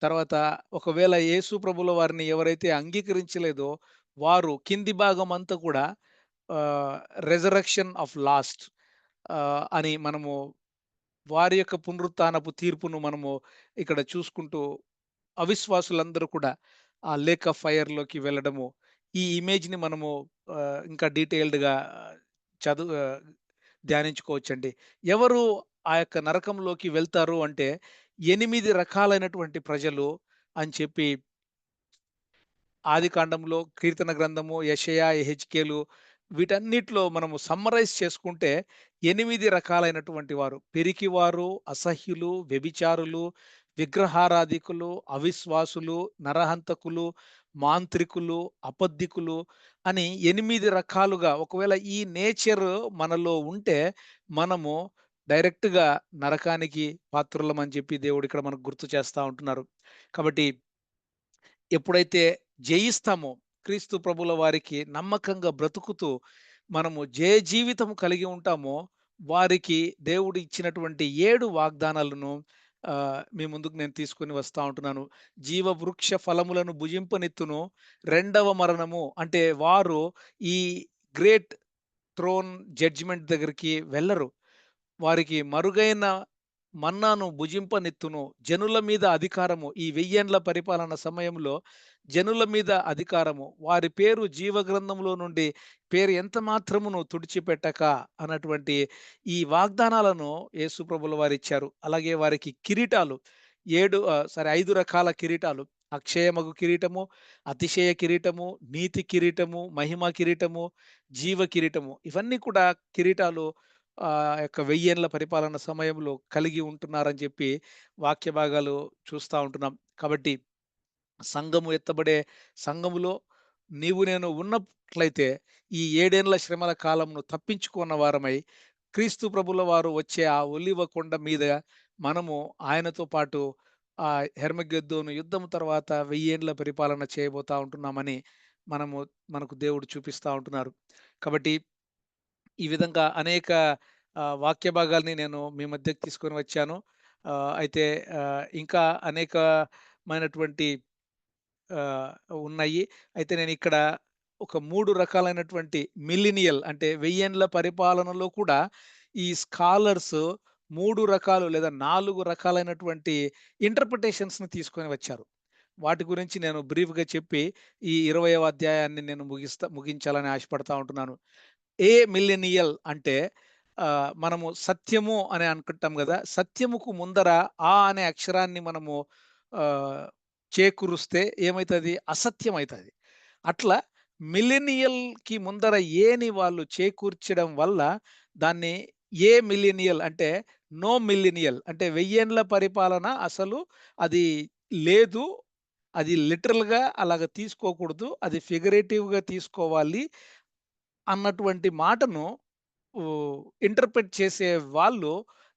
తర్వాత ఒకవేళ యేసు ప్రభుల వారిని ఎవరైతే అంగీకరించలేదో, వారు కింది భాగమంతా కూడా ఆహ్, రెజరక్షన్ ఆఫ్ లాస్ట్ అని మనము వారి యొక్క పునరుత్థానపు తీర్పును మనము ఇక్కడ చూసుకుంటూ అవిశ్వాసులందరూ కూడా ఆ లేక్ ఆఫ్ ఫైర్‌లోకి వెళ్ళడము. ఈ ఇమేజ్‌ని మనము ఇంకా డీటెయిల్డ్‌గా చదువు ధ్యానించుకోవచ్చండి. ఎవరు ఆ యొక్క నరకంలోకి వెళ్తారు అంటే 8 రకాలైనటువంటి ప్రజలు అని చెప్పి ఆదికాండంలో, కీర్తన గ్రంథము, యెషయా, యెహెజ్కేలు వీటన్నిటిలో మనము సమ్మరైజ్ చేసుకుంటే 8 రకాలైనటువంటి వారు. పిరికివారు, అసహ్యులు, వ్యభిచారులు, విగ్రహారాధికులు, అవిశ్వాసులు, నరహంతకులు, మాంత్రికులు, అబద్ధికులు అని 8 రకాలుగా ఒకవేళ ఈ నేచర్ మనలో ఉంటే మనము డైరెక్ట్‌గా నరకానికి పాత్రులమని చెప్పి దేవుడు ఇక్కడ మనకు గుర్తు చేస్తా ఉంటున్నారు. కాబట్టి ఎప్పుడైతే జయిస్తామో, క్రీస్తు ప్రభుల వారికి నమ్మకంగా బ్రతుకుతూ మనము జయ జీవితం కలిగి ఉంటామో, వారికి దేవుడు ఇచ్చినటువంటి 7 వాగ్దానాలను మీ ముందుకు నేను తీసుకొని వస్తా ఉంటున్నాను. జీవ వృక్ష ఫలములను భుజింపనెత్తును. రెండవ మరణము అంటే వారు ఈ గ్రేట్ థ్రోన్ జడ్జిమెంట్ దగ్గరికి వెళ్లరు. వారికి మరుగైన మన్నాను భుజింపనెత్తును. జనుల మీద అధికారము. ఈ వెయ్యేండ్ల పరిపాలన సమయంలో జనుల మీద అధికారము. వారి పేరు జీవ గ్రంథంలో నుండి పేరు ఎంత మాత్రమును తుడిచిపెట్టక అన్నటువంటి ఈ వాగ్దానాలను యేసు ప్రభుల వారిచ్చారు. అలాగే వారికి కిరీటాలు 5 రకాల కిరీటాలు. అక్షయమగు కిరీటము, అతిశయ కిరీటము, నీతి కిరీటము, మహిమ కిరీటము, జీవ కిరీటము. ఇవన్నీ కూడా కిరీటాలు యొక్క వెయ్యేండ్ల పరిపాలన సమయంలో కలిగి ఉంటున్నారని చెప్పి వాక్య భాగాలు చూస్తా ఉంటున్నాం. కాబట్టి సంఘము ఎత్తబడే సంఘములో నీవు నేను ఉన్నట్లయితే ఈ 7 ఏండ్ల శ్రమల కాలంను తప్పించుకున్న వారమై క్రీస్తు ప్రభుల వారు వచ్చే ఆ ఒలీవ కొండ మీద మనము ఆయనతో పాటు ఆ హెర్మగెద్దోను యుద్ధం తర్వాత 1000 ఏండ్ల పరిపాలన చేయబోతా ఉంటున్నామని మనము మనకు దేవుడు చూపిస్తా ఉంటున్నారు. కాబట్టి ఈ విధంగా అనేక వాక్య భాగాల్ని నేను మీ మధ్యకు తీసుకొని వచ్చాను. అయితే ఇంకా అనేకమైనటువంటి ఆహ్, ఉన్నాయి. అయితే నేనిక్కడ ఒక 3 రకాలైనటువంటి మిల్లినియల్ అంటే వెయ్యేండ్ల పరిపాలనలో కూడా ఈ స్కాలర్స్ 3 రకాలు లేదా 4 రకాలైనటువంటి ఇంటర్ప్రిటేషన్స్‌ని తీసుకొని వచ్చారు. వాటి గురించి నేను బ్రీఫ్‌గా చెప్పి ఈ 20వ అధ్యాయాన్ని నేను ముగించాలని ఆశపడతా ఉంటున్నాను. మిల్లెనియల్ అంటే మనము సత్యము అని అనుకుంటాం గదా! సత్యముకు ముందర అనే అక్షరాన్ని మనము ఆహ్, చేకూరుస్తే ఏమైతది? అసత్యం అయితది. అట్లా మిల్లెనియల్‌కి ముందర ఏని వాళ్ళు చేకూర్చడం వల్ల దాన్ని ఏ మిలీనియల్ అంటే నో మిలీనియల్ అంటే వెయ్యేండ్ల పరిపాలన అసలు అది లేదు. అది లిటరల్‌గా అలాగ తీసుకోకూడదు. అది ఫిగరేటివ్‌గా తీసుకోవాలి అన్నటువంటి మాటను ఇంటర్ప్రెట్ చేసే వాళ్ళు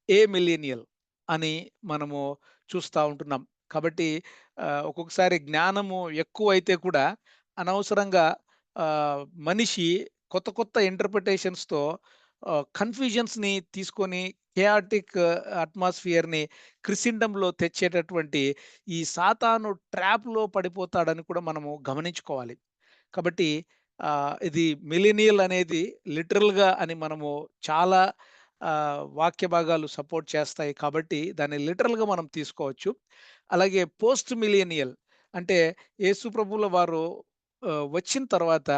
ఏ మిలీనియల్ అని మనము చూస్తా ఉంటున్నాం. కాబట్టి ఒక్కొక్కసారి జ్ఞానము ఎక్కువైతే కూడా అనవసరంగా మనిషి కొత్త కొత్త ఇంటర్ప్రిటేషన్స్‌తో కన్‌ఫ్యూజన్స్‌ని తీసుకొని కెయాటిక్ అట్మాస్ఫియర్‌ని క్రిసిండమ్‌లో తెచ్చేటటువంటి ఈ సాతాను ట్రాప్‌లో పడిపోతాడని కూడా మనము గమనించుకోవాలి. కాబట్టి ఇది మిలీనియల్ అనేది లిటరల్‌గా అని మనము చాలా వాక్య భాగాలు సపోర్ట్ చేస్తాయి కాబట్టి దాన్ని లిటరల్‌గా మనం తీసుకోవచ్చు. అలాగే పోస్ట్ మిలీనియల్ అంటే యేసు ప్రభువుల వారు వచ్చిన తర్వాత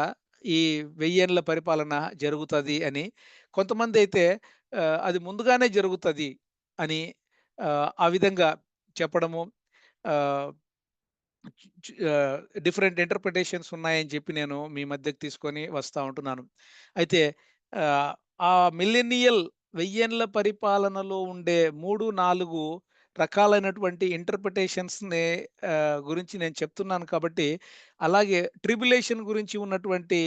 ఈ వెయ్యేండ్ల పరిపాలన జరుగుతది అని, కొంతమందైతే అది ముందుగానే జరుగుతది అని ఆ విధంగా చెప్పడము ఆహ్ డిఫరెంట్ ఇంటర్ప్రిటేషన్స్ ఉన్నాయని చెప్పి నేను మీ మధ్యకు తీసుకొని వస్తా ఉంటున్నాను. అయితే ఆహ్, ఆ మిల్లెనియల్ వెయ్యేండ్ల పరిపాలనలో ఉండే 3, 4 రకాలైనటువంటి ఇంటర్ప్రిటేషన్స్‌ని గురించి నేను చెప్తున్నాను కాబట్టి, అలాగే ట్రిబ్యులేషన్ గురించి ఉన్నటువంటి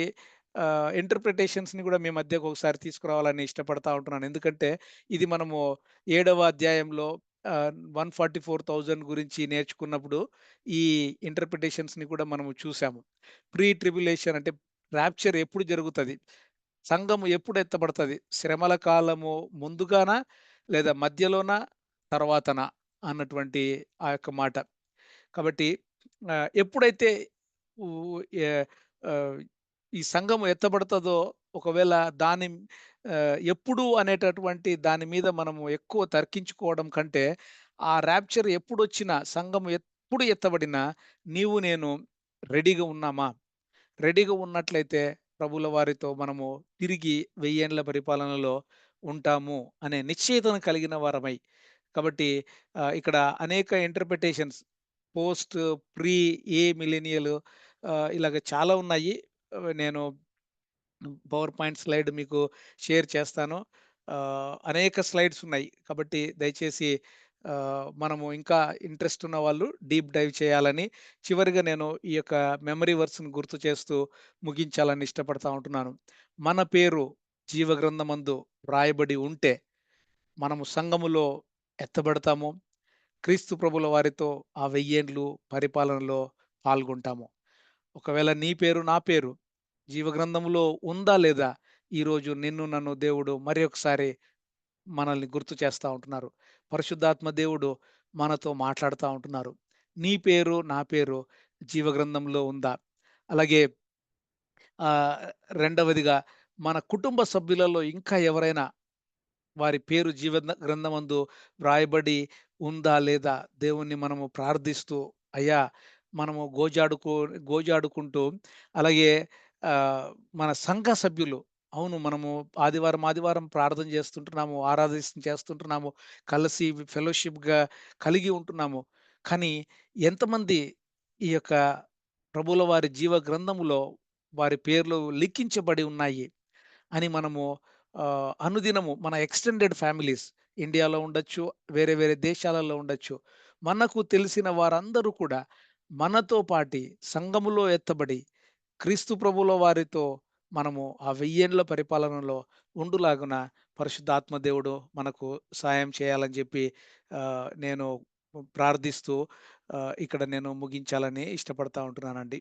ఇంటర్ప్రిటేషన్స్‌ని కూడా మీ మధ్యకు ఒకసారి తీసుకురావాలని ఇష్టపడతా ఉంటున్నాను. ఎందుకంటే ఇది మనము 7వ అధ్యాయంలో 144,000 గురించి నేర్చుకున్నప్పుడు ఈ ఇంటర్ప్రిటేషన్స్‌ని కూడా మనము చూసాము. ప్రీ ట్రిబ్యులేషన్ అంటే రాప్చర్ ఎప్పుడు జరుగుతది? సంఘము ఎప్పుడు ఎత్తబడతది? శ్రమల కాలము ముందుగానా? లేదా మధ్యలోనా? తర్వాతనా? అన్నటువంటి ఆ యొక్క మాట. కాబట్టి ఎప్పుడైతే ఊ ఎ ఆహ్, ఈ సంఘం ఎత్తబడతదో ఒకవేళ దాని ఎప్పుడు అనేటటువంటి దాని మీద మనము ఎక్కువ తర్కించుకోవడం కంటే, ఆ రాప్చర్ ఎప్పుడొచ్చినా, సంఘం ఎప్పుడు ఎత్తబడినా, నీవు నేను రెడీగా ఉన్నామా? రెడీగా ఉన్నట్లయితే ప్రభువుల వారితో మనము తిరిగి వెయ్యేండ్ల పరిపాలనలో ఉంటాము అనే నిశ్చయితను కలిగిన వారమై కాబట్టి ఇక్కడ అనేక ఇంటర్ప్రిటేషన్స్ పోస్ట్, ప్రీ, మిలీనియల్ ఇలాగ చాలా ఉన్నాయి. నేను పవర్ పాయింట్ స్లైడ్ మీకు షేర్ చేస్తాను. అనేక స్లైడ్స్ ఉన్నాయి. కాబట్టి దయచేసి మనము ఇంకా ఇంట్రెస్ట్ ఉన్న వాళ్ళు డీప్ డైవ్ చేయాలని, చివరిగా నేను ఈ యొక్క మెమరీ వర్స్‌ని గుర్తు చేస్తూ ముగించాలని ఇష్టపడతా ఉంటున్నాను. మన పేరు జీవ గ్రంథమందు వ్రాయబడి ఉంటే, మనము సంఘములో ఎత్తబడతాము. క్రీస్తు ప్రభుల వారితో ఆ వెయ్యేండ్లు పరిపాలనలో పాల్గొంటాము. ఒకవేళ నీ పేరు, నా పేరు జీవగ్రంథంలో ఉందా లేదా? ఈరోజు నిన్ను నన్ను దేవుడు మరి ఒకసారి మనల్ని గుర్తు చేస్తా ఉంటున్నారు. పరిశుద్ధాత్మ దేవుడు మనతో మాట్లాడుతా ఉంటున్నారు. నీ పేరు, నా పేరు జీవగ్రంథంలో ఉందా? అలాగే ఆహ్, రెండవదిగా మన కుటుంబ సభ్యులలో ఇంకా ఎవరైనా వారి పేరు గ్రంథమందు వ్రాయబడి ఉందా? లేదా? దేవుణ్ణి మనము ప్రార్థిస్తూ, అయ్యా! మనము గోజాడుకుంటూ అలాగే మన సంఘ సభ్యులు అవును. మనము ఆదివారం ప్రార్థన చేస్తుంటున్నాము, చేస్తుంటున్నాము, కలిసి ఫెలోషిప్‌గా కలిగి ఉంటున్నాము. కానీ ఎంతమంది ఈ యొక్క ప్రభువుల వారి జీవ గ్రంథములో వారి పేర్లు లిఖించబడి ఉన్నాయి? అని మనము అనుదినము మన ఎక్స్‌టెండెడ్ ఫ్యామిలీస్ ఇండియాలో ఉండొచ్చు, వేరే వేరే దేశాలలో ఉండొచ్చు. మనకు తెలిసిన వారందరూ కూడా మనతో పాటి సంఘములో ఎత్తబడి క్రీస్తు ప్రభువుల వారితో మనము ఆ వెయ్యేండ్ల పరిపాలనలో ఉండులాగున పరిశుద్ధాత్మ దేవుడు మనకు సహాయం చేయాలని చెప్పి నేను ప్రార్థిస్తూ ఇక్కడ నేను ముగించాలని ఇష్టపడతా ఉంటున్నానండి.